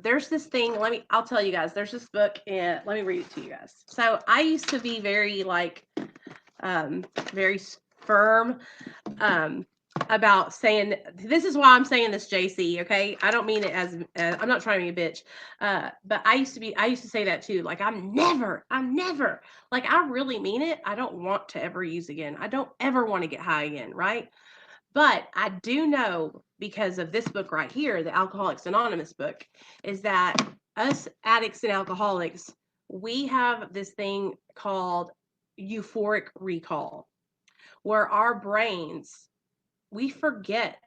There's this thing, I'll tell you guys, there's this book, and let me read it to you guys. So I used to be very like, very firm, um, about saying, this is why I'm saying this, JC. Okay, I don't mean it as, I'm not trying to be a bitch, but I used to say that too. Like, I'm never, like, I really mean it. I don't want to ever use again. I don't ever want to get high again, right? But I do know, because of this book right here, the Alcoholics Anonymous book, is that us addicts and alcoholics, we have this thing called euphoric recall, where our brains, we forget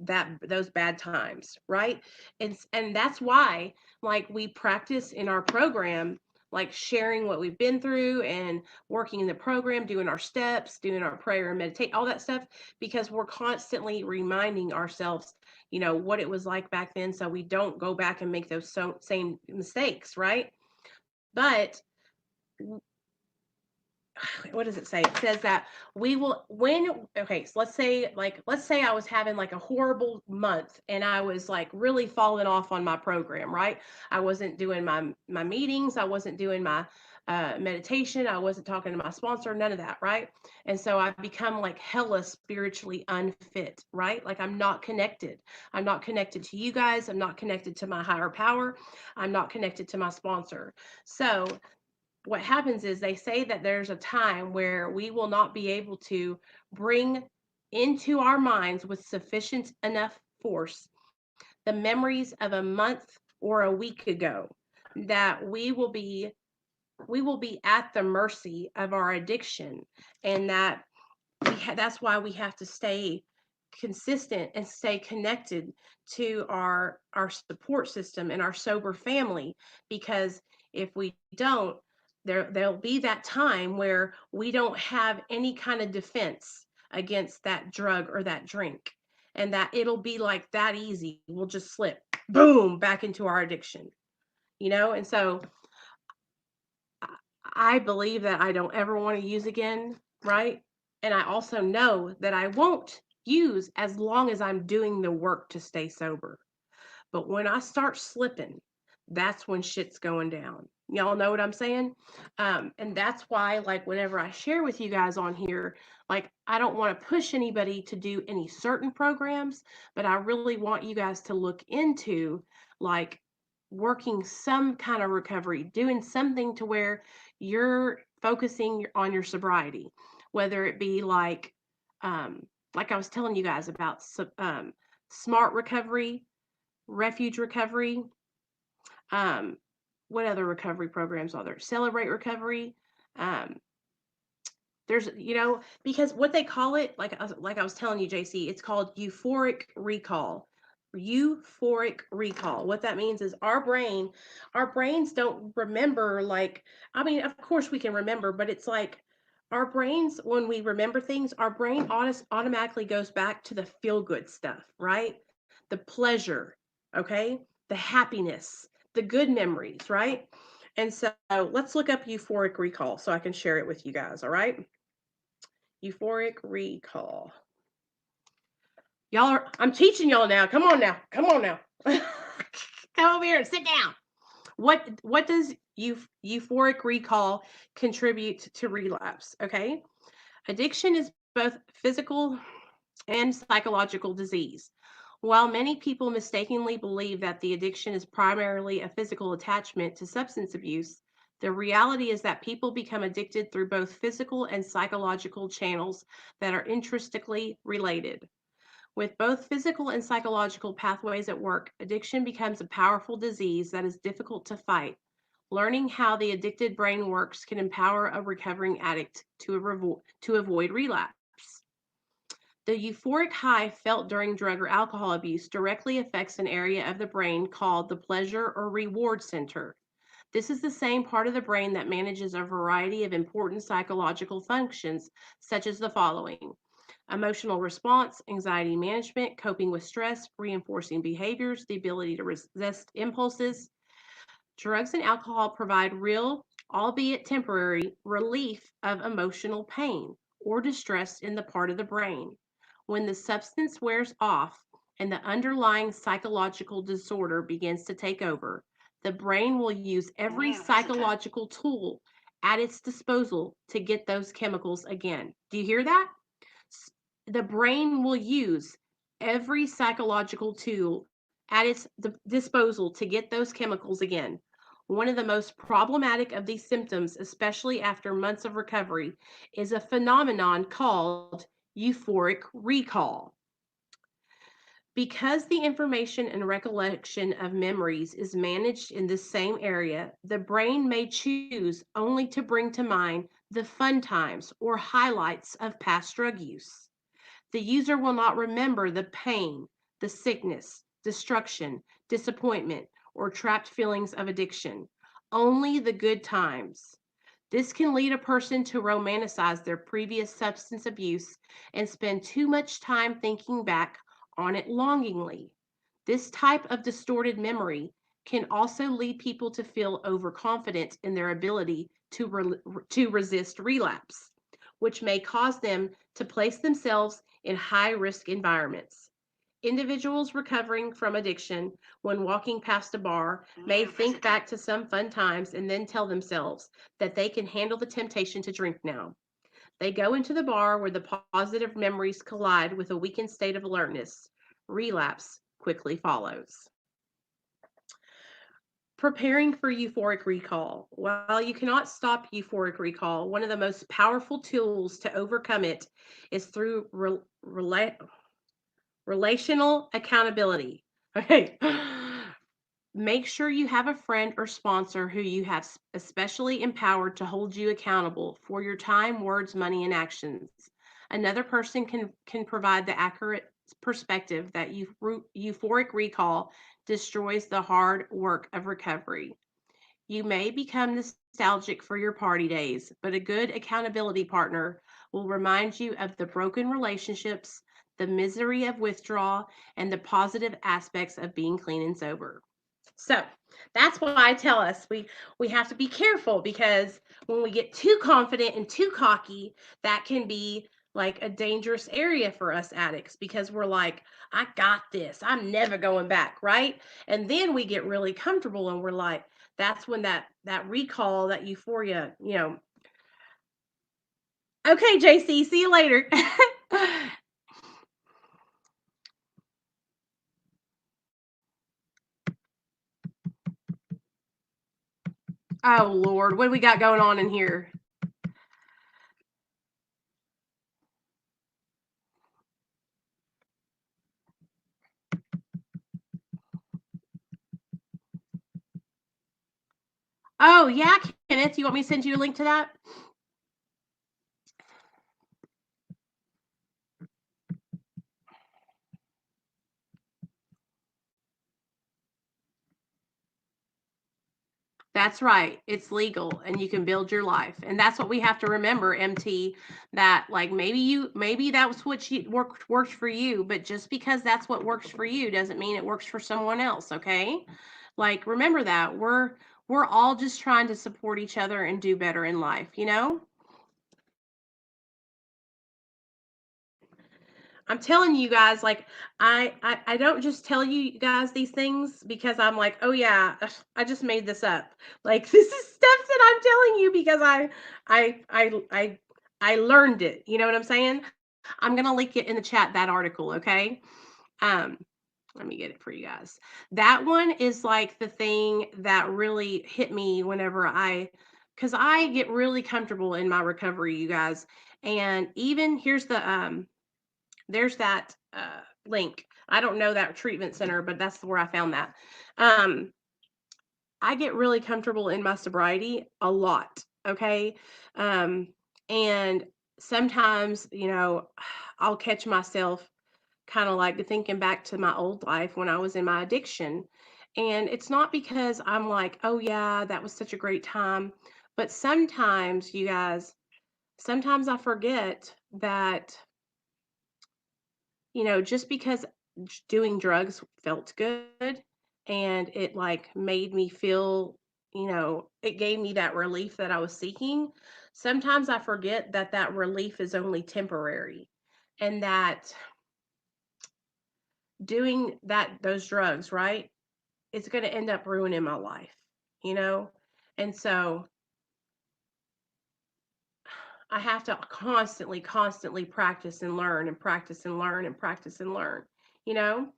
that those bad times, right? And that's why, like, we practice in our program, like sharing what we've been through and working in the program, doing our steps, doing our prayer and meditate, all that stuff, because we're constantly reminding ourselves, what it was like back then, so we don't go back and make those same mistakes, right? But what does it say? It says that we will, when, okay, so let's say I was having like a horrible month, and I was like really falling off on my program, right? I wasn't doing my meetings, I wasn't doing my meditation, I wasn't talking to my sponsor, none of that, right? And so I become like hella spiritually unfit, right? Like, I'm not connected. I'm not connected to you guys. I'm not connected to my higher power. I'm not connected to my sponsor. So what happens is, they say that there's a time where we will not be able to bring into our minds with sufficient enough force the memories of a month or a week ago, that we will be at the mercy of our addiction, and that that's why we have to stay consistent and stay connected to our support system and our sober family, because if we don't, there'll be that time where we don't have any kind of defense against that drug or that drink, and that it'll be like that easy, we'll just slip boom back into our addiction, and so I believe that I don't ever want to use again, right? And I also know that I won't use as long as I'm doing the work to stay sober. But when I start slipping, that's when shit's going down. Y'all know what I'm saying? And that's why, like, whenever I share with you guys on here, like, I don't want to push anybody to do any certain programs, but I really want you guys to look into, like, working some kind of recovery, doing something to where you're focusing on your sobriety, whether it be like I was telling you guys about, smart recovery, refuge recovery. Um, what other recovery programs are there? Celebrate recovery. Um, there's, because what they call it, like I was telling you, JC, it's called euphoric recall. Euphoric recall. What that means is our brains don't remember, like, I mean, of course we can remember, but it's like our brains, when we remember things, our brain automatically goes back to the feel good stuff, right? The pleasure, okay? The happiness, the good memories, right? And so let's look up euphoric recall so I can share it with you guys, all right? Euphoric recall. I'm teaching y'all now. Come on now. Come on now. Come over here and sit down. What does euphoric recall contribute to relapse? Okay. Addiction is both physical and psychological disease. While many people mistakenly believe that the addiction is primarily a physical attachment to substance abuse, the reality is that people become addicted through both physical and psychological channels that are intrinsically related. With both physical and psychological pathways at work, addiction becomes a powerful disease that is difficult to fight. Learning how the addicted brain works can empower a recovering addict to avoid relapse. The euphoric high felt during drug or alcohol abuse directly affects an area of the brain called the pleasure or reward center. This is the same part of the brain that manages a variety of important psychological functions, such as the following: emotional response, anxiety management, coping with stress, reinforcing behaviors, the ability to resist impulses. Drugs and alcohol provide real, albeit temporary, relief of emotional pain or distress in the part of the brain. When the substance wears off, and the underlying psychological disorder begins to take over, the brain will use every psychological tool at its disposal to get those chemicals again. Do you hear that? The brain will use every psychological tool at its disposal to get those chemicals again. One of the most problematic of these symptoms, especially after months of recovery, is a phenomenon called euphoric recall. Because the information and recollection of memories is managed in the same area, the brain may choose only to bring to mind the fun times or highlights of past drug use. The user will not remember the pain, the sickness, destruction, disappointment, or trapped feelings of addiction, only the good times. This can lead a person to romanticize their previous substance abuse and spend too much time thinking back on it longingly. This type of distorted memory can also lead people to feel overconfident in their ability to resist relapse, which may cause them to place themselves in high risk environments. Individuals recovering from addiction, when walking past a bar, may think back to some fun times and then tell themselves that they can handle the temptation to drink now. They go into the bar where the positive memories collide with a weakened state of alertness. Relapse quickly follows. Preparing for euphoric recall. While you cannot stop euphoric recall, one of the most powerful tools to overcome it is through relational accountability. Okay. Make sure you have a friend or sponsor who you have especially empowered to hold you accountable for your time, words, money, and actions. Another person can provide the accurate perspective that euphoric recall destroys the hard work of recovery. You may become nostalgic for your party days, but a good accountability partner will remind you of the broken relationships, the misery of withdrawal, and the positive aspects of being clean and sober. So that's why I tell us we have to be careful, because when we get too confident and too cocky, that can be like a dangerous area for us addicts, because we're like, I got this. I'm never going back, right? And then we get really comfortable and we're like, that's when that recall, that euphoria, Okay, JC, see you later. Oh Lord, what do we got going on in here? Oh yeah, Kenneth, you want me to send you a link to that? That's right. It's legal and you can build your life. And that's what we have to remember, MT, that like maybe that's what worked for you, but just because that's what works for you doesn't mean it works for someone else, okay? Like remember that. We're all just trying to support each other and do better in life? I'm telling you guys, like I don't just tell you guys these things because I'm like, oh yeah, I just made this up. Like this is stuff that I'm telling you because I I I I learned it. You know what I'm saying? I'm gonna link it in the chat, that article, okay? Um, Let me get it for you guys. That one is like the thing that really hit me whenever because I get really comfortable in my recovery, you guys. And even here's there's that link. I don't know that treatment center, but that's where I found that. Um, I get really comfortable in my sobriety a lot. Okay. Um, and sometimes, I'll catch myself kind of like thinking back to my old life when I was in my addiction. And it's not because I'm like, oh, yeah, that was such a great time. But sometimes, you guys, sometimes I forget that just because doing drugs felt good and it like made me feel, it gave me that relief that I was seeking. Sometimes I forget that that relief is only temporary and that doing those drugs, right? It's going to end up ruining my life, you know? And so I have to constantly practice and learn and practice and learn and practice and learn, you know?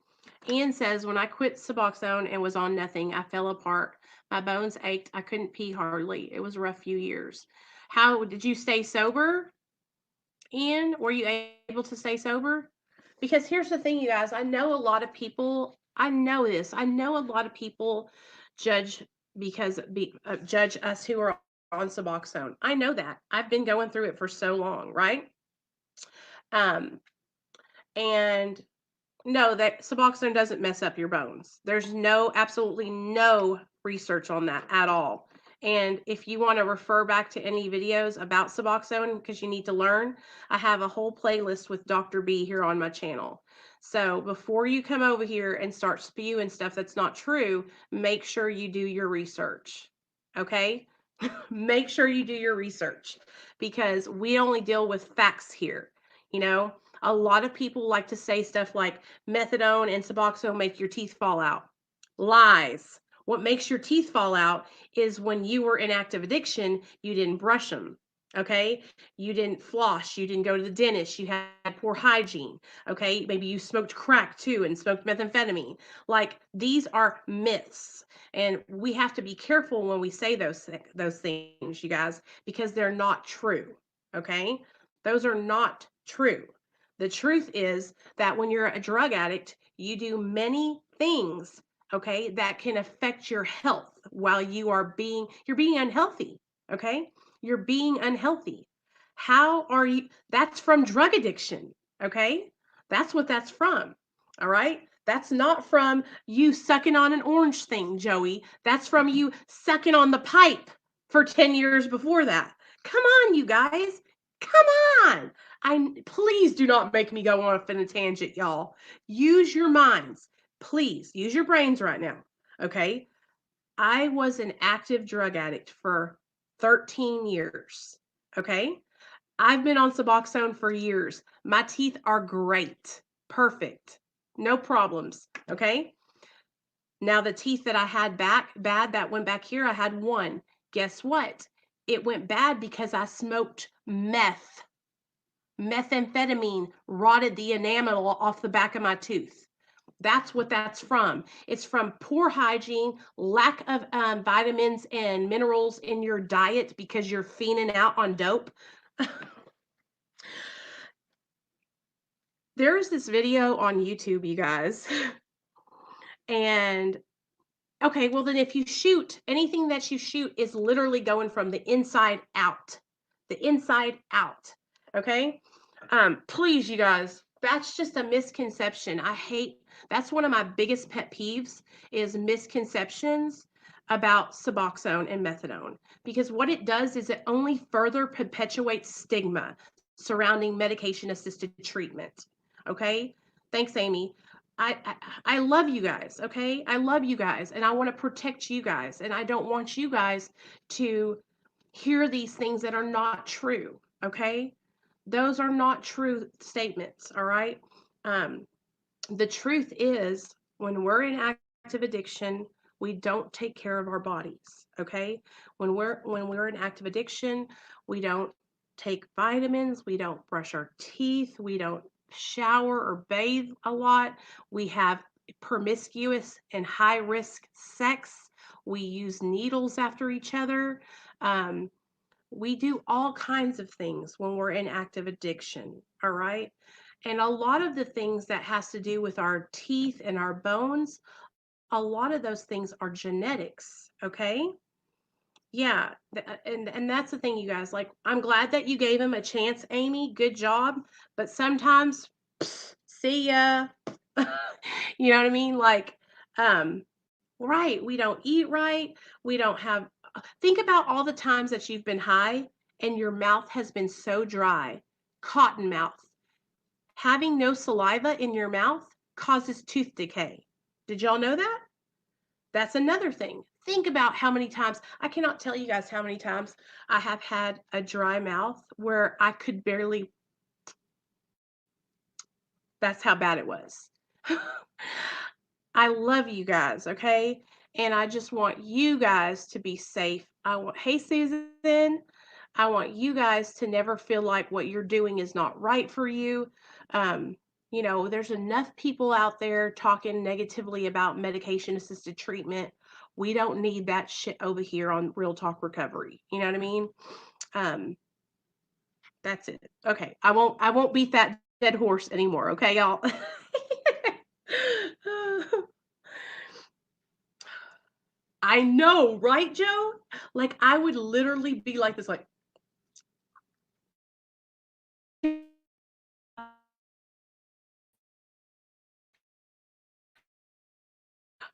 Ian says, when I quit Suboxone and was on nothing, I fell apart. My bones ached. I couldn't pee hardly. It was a rough few years. How did you stay sober, Ian? Were you able to stay sober? Because here's the thing, you guys. I know a lot of people. I know this. I know a lot of people judge judge us who are on Suboxone. I know that. I've been going through it for so long, right? Um, and no, that Suboxone doesn't mess up your bones. There's absolutely no research on that at all. And if you want to refer back to any videos about Suboxone because you need to learn, I have a whole playlist with Dr. B here on my channel. So before you come over here and start spewing stuff that's not true, make sure you do your research. Okay? Make sure you do your research because we only deal with facts here. You know, a lot of people like to say stuff like methadone and Suboxone make your teeth fall out. Lies. What makes your teeth fall out is when you were in active addiction, you didn't brush them. Okay. You didn't floss. You didn't go to the dentist. You had poor hygiene. Okay. Maybe you smoked crack too and smoked methamphetamine. Like these are myths. And we have to be careful when we say those things, you guys, because they're not true. Okay. Those are not true. The truth is that when you're a drug addict, you do many things, okay, that can affect your health while you're being unhealthy, okay? You're being unhealthy. How are you? That's from drug addiction, okay? That's what that's from. All right? That's not from you sucking on an orange thing, Joey. That's from you sucking on the pipe for 10 years before that. Come on, you guys. Come on. Please do not make me go off in a tangent, y'all. Use your minds. Please use your brains right now. Okay. I was an active drug addict for 13 years. Okay. I've been on Suboxone for years. My teeth are great. Perfect. No problems. Okay. Now, the teeth that I had bad that went back here, I had one. Guess what? It went bad because I smoked meth. Methamphetamine rotted the enamel off the back of my tooth. That's what that's from. It's from poor hygiene, lack of vitamins and minerals in your diet because you're fiending out on dope. There's this video on YouTube, you guys. And okay, well, then if you shoot, anything that you shoot is literally going from the inside out. The inside out. Okay? Please, you guys, that's just a misconception. That's one of my biggest pet peeves is misconceptions about Suboxone and methadone. Because what it does is it only further perpetuates stigma surrounding medication assisted treatment. Okay? Thanks, Amy. I love you guys, okay? I love you guys and I want to protect you guys and I don't want you guys to hear these things that are not true, okay? Those are not true statements, all right? Um, the truth is, when we're in active addiction, we don't take care of our bodies, okay? When we're in active addiction, we don't take vitamins, we don't brush our teeth, we don't shower or bathe a lot. We have promiscuous and high risk sex. We use needles after each other. Um, we do all kinds of things when we're in active addiction, all right? And a lot of the things that has to do with our teeth and our bones, a lot of those things are genetics, okay? Yeah, and that's the thing, you guys. Like, I'm glad that you gave him a chance, Amy. Good job. But sometimes, see ya. You know what I mean? Like, um, right, we don't eat right. We don't have think about all the times that you've been high and your mouth has been so dry, cotton mouth. Having no saliva in your mouth causes tooth decay. Did y'all know that? That's another thing. Think about how many times, I cannot tell you guys how many times I have had a dry mouth where I could barely, that's how bad it was. I love you guys, okay? And I just want you guys to be safe. Hey, Susan, I want you guys to never feel like what you're doing is not right for you. Um, there's enough people out there talking negatively about medication assisted treatment. We don't need that shit over here on Real Talk Recovery. You know what I mean? Um, that's it. Okay. I won't beat that dead horse anymore, okay, y'all? I know, right, Joe? Like, I would literally be like this, like,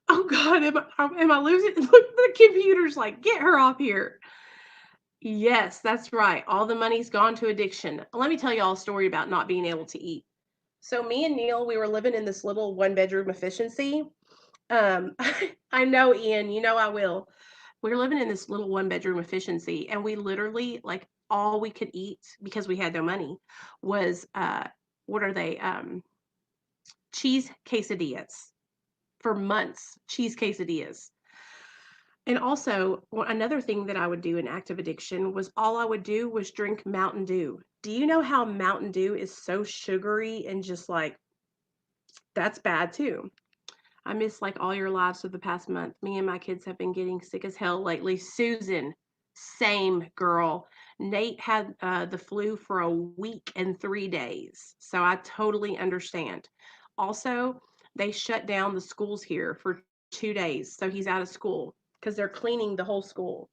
oh God, am I losing? Look, the computer's like, get her off here. Yes, that's right. All the money's gone to addiction. Let me tell y'all a story about not being able to eat. So me and Neil, we were living in this little one bedroom efficiency. I know, Ian, you know I will. We were living in this little one bedroom efficiency, and we literally like all we could eat because we had no money was what are they? Cheese quesadillas for months. Cheese quesadillas. And also, another thing that I would do in active addiction was all I would do was drink Mountain Dew. Do you know how Mountain Dew is so sugary and just like that's bad too? I miss like all your lives of the past month. Me and my kids have been getting sick as hell lately. Susan, same girl. Nate had the flu for a week and 3 days. So I totally understand. Also, they shut down the schools here for 2 days. So he's out of school because they're cleaning the whole school.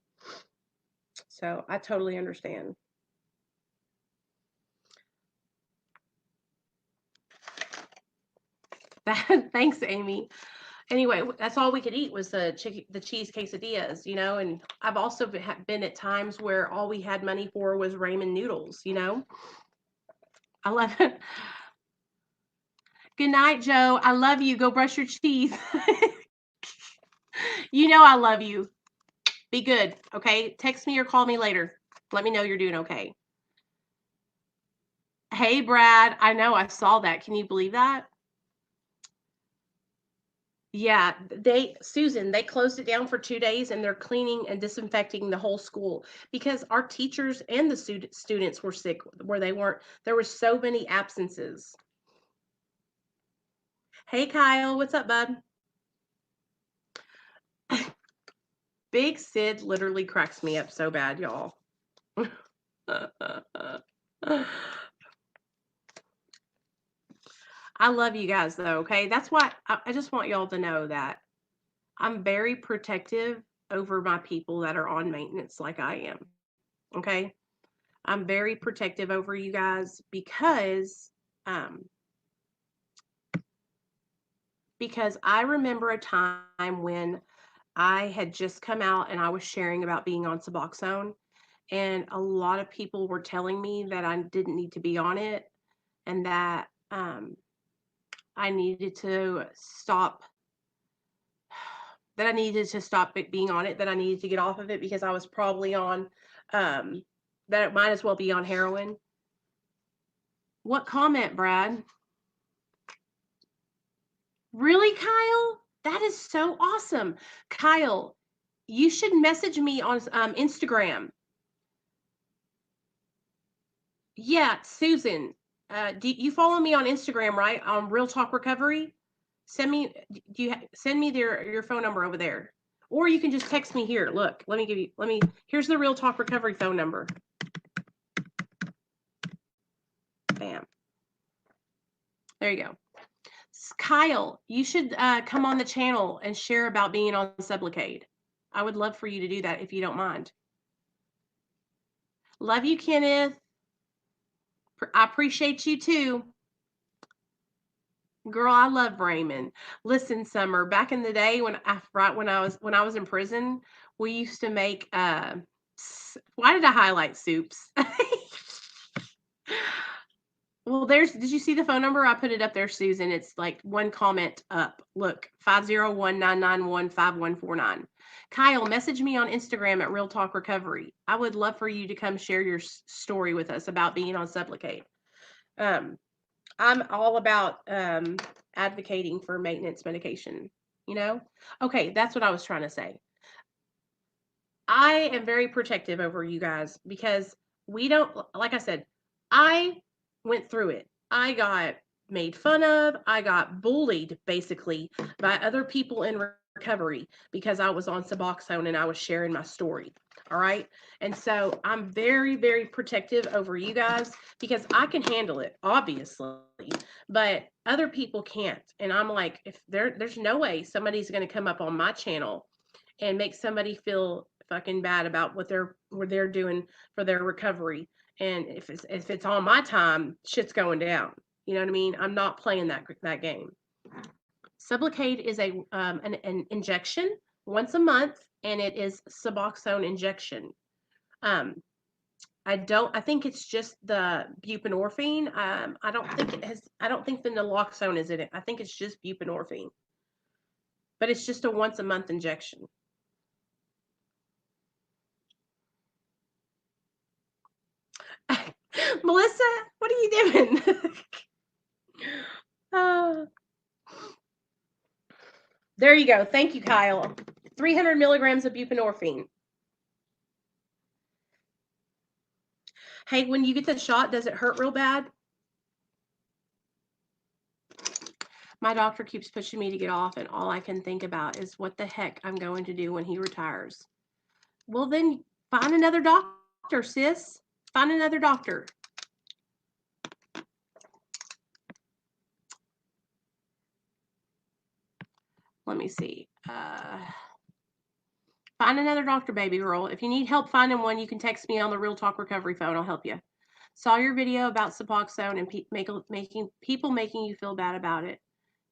So I totally understand. That, thanks, Amy. Anyway, that's all we could eat was the cheese quesadillas, and I've also been at times where all we had money for was ramen noodles. I love it. Good night, Joe. I love you. Go brush your teeth. I love you. Be good, okay? Text me or call me later. Let me know you're doing okay. Hey, Brad. I know I saw that. Can you believe that? Yeah, Susan, they closed it down for 2 days and they're cleaning and disinfecting the whole school because our teachers and the students were sick where they weren't. There were so many absences. Hey, Kyle, what's up, bud? Big Sid literally cracks me up so bad, y'all. I love you guys, though, okay? That's why I just want y'all to know that I'm very protective over my people that are on maintenance like I am, okay? I'm very protective over you guys um, because I remember a time when I had just come out and I was sharing about being on Suboxone, and a lot of people were telling me that I didn't need to be on it and that I needed to stop. That I needed to stop being on it. That I needed to get off of it because I was probably on. Um, that it might as well be on heroin. What comment, Brad? Really, Kyle? That is so awesome. Kyle, you should message me on Instagram. Yeah, Susan. Do you follow me on Instagram, right? On Real Talk Recovery? Send me your phone number over there. Or you can just text me here. Look, here's the Real Talk Recovery phone number. Bam. There you go. Kyle, you should come on the channel and share about being on Sublocade. I would love for you to do that if you don't mind. Love you, Kenneth. I appreciate you too. Girl, I love Raymond. Listen, Summer, back in the day when I was in prison, we used to make why did I highlight soups? Well, did you see the phone number? I put it up there, Susan. It's like one comment up. Look, 501-991-5149. Kyle, message me on Instagram at Real Talk Recovery. I would love for you to come share your story with us about being on Sublocade. I'm all about advocating for maintenance medication, you know? Okay, that's what I was trying to say. I am very protective over you guys because we don't, like I said, I went through it. I got made fun of. I got bullied basically by other people in recovery because I was on Suboxone and I was sharing my story. All right. And so I'm very, very protective over you guys because I can handle it, obviously, but other people can't. And I'm like, if there's no way somebody's going to come up on my channel and make somebody feel fucking bad about what they're doing for their recovery. And if it's on my time, shit's going down. You know what I mean? I'm not playing that game. Sublocade is an injection once a month, and it is Suboxone injection. Um, I think it's just the buprenorphine. I don't think the naloxone is in it. I think it's just buprenorphine, but it's just a once a month injection. Melissa, what are you doing? uh, there you go. Thank you, Kyle. 300 milligrams of buprenorphine. Hey, when you get the shot, does it hurt real bad? My doctor keeps pushing me to get off, and all I can think about is what the heck I'm going to do when he retires. Well, then find another doctor, sis. Find another doctor. Let me see. Find another doctor, baby girl. If you need help finding one, you can text me on the Real Talk Recovery phone. I'll help you. Saw your video about Suboxone and making you feel bad about it.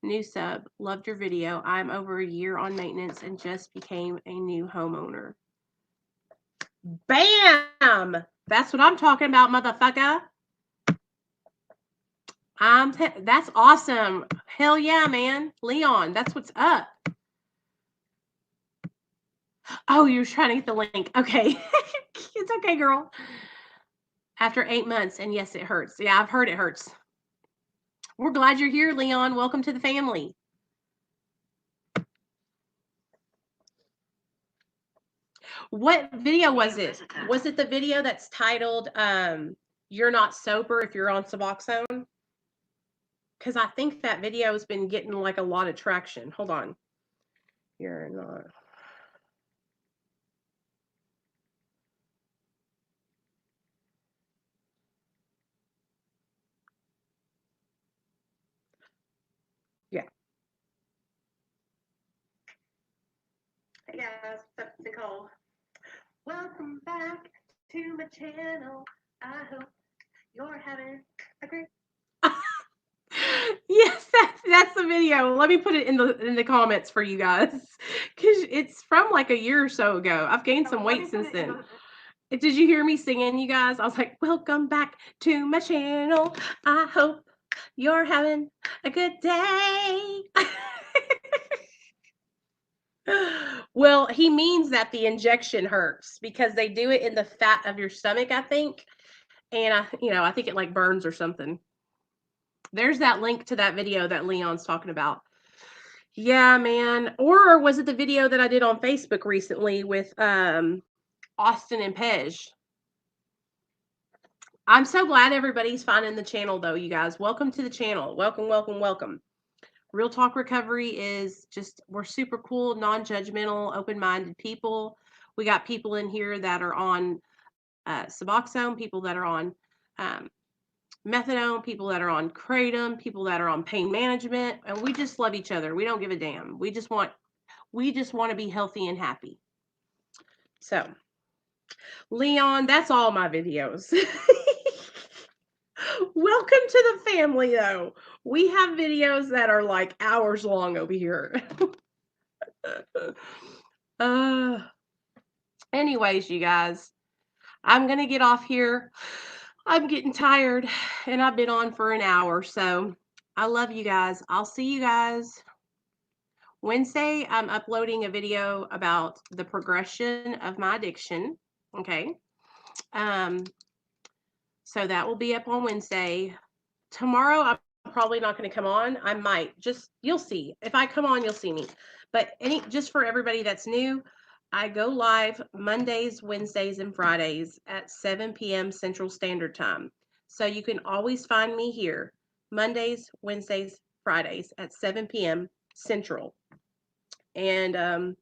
New sub. Loved your video. I'm over a year on maintenance and just became a new homeowner. Bam! That's what I'm talking about, motherfucker. That's awesome. Hell yeah, man. Leon, that's what's up. Oh, you're trying to get the link. Okay. It's okay, girl. After 8 months, and yes, it hurts. Yeah, I've heard it hurts. We're glad you're here, Leon. Welcome to the family. What video was it? Was it the video that's titled You're Not Sober If You're on Suboxone? Because I think that video has been getting like a lot of traction. Hold on. You're not. Yeah. Hey guys, what's up, Nicole? Welcome back to my channel. I hope you're having a great. Yes, that's the video. Let me put it in the comments for you guys because it's from like a year or so ago. I've gained some weight since then. Did you hear me singing, you guys? I was like, welcome back to my channel. I hope you're having a good day. Well, he means that the injection hurts because they do it in the fat of your stomach, I think. And I think it like burns or something. There's that link to that video that Leon's talking about. Yeah, man. Or was it the video that I did on Facebook recently with Austin and Pej? I'm so glad everybody's finding the channel, though, you guys. Welcome to the channel. Welcome, welcome, welcome. Real Talk Recovery is just, we're super cool, non-judgmental, open-minded people. We got people in here that are on Suboxone, people that are on methadone, people that are on kratom, people that are on pain management, and we just love each other. We don't give a damn. We just want to be healthy and happy. So, Leon, that's all my videos. Welcome to the family, though. We have videos that are like hours long over here. Anyways, you guys, I'm going to get off here. I'm getting tired and I've been on for an hour. So I love you guys. I'll see you guys Wednesday. I'm uploading a video about the progression of my addiction. Okay. So that will be up on Wednesday. Tomorrow, probably not going to come on. I might just, you'll see. If I come on, you'll see me. But just for everybody that's new, I go live Mondays, Wednesdays, and Fridays at 7 p.m. Central Standard Time. So you can always find me here Mondays, Wednesdays, Fridays at 7 p.m. Central. And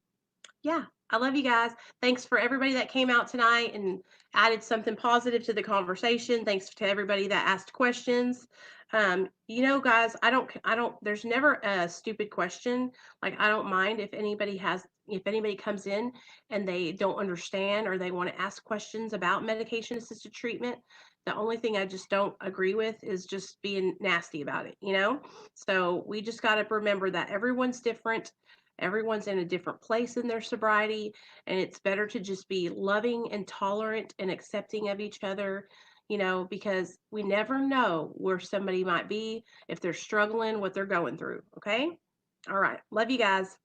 yeah, I love you guys. Thanks for everybody that came out tonight and added something positive to the conversation. Thanks to everybody that asked questions. Guys, I don't, there's never a stupid question. Like, I don't mind if anybody comes in and they don't understand or they want to ask questions about medication assisted treatment. The only thing I just don't agree with is just being nasty about it. So we just got to remember that everyone's different. Everyone's in a different place in their sobriety, and it's better to just be loving and tolerant and accepting of each other, because we never know where somebody might be, if they're struggling, what they're going through. Okay. All right. Love you guys.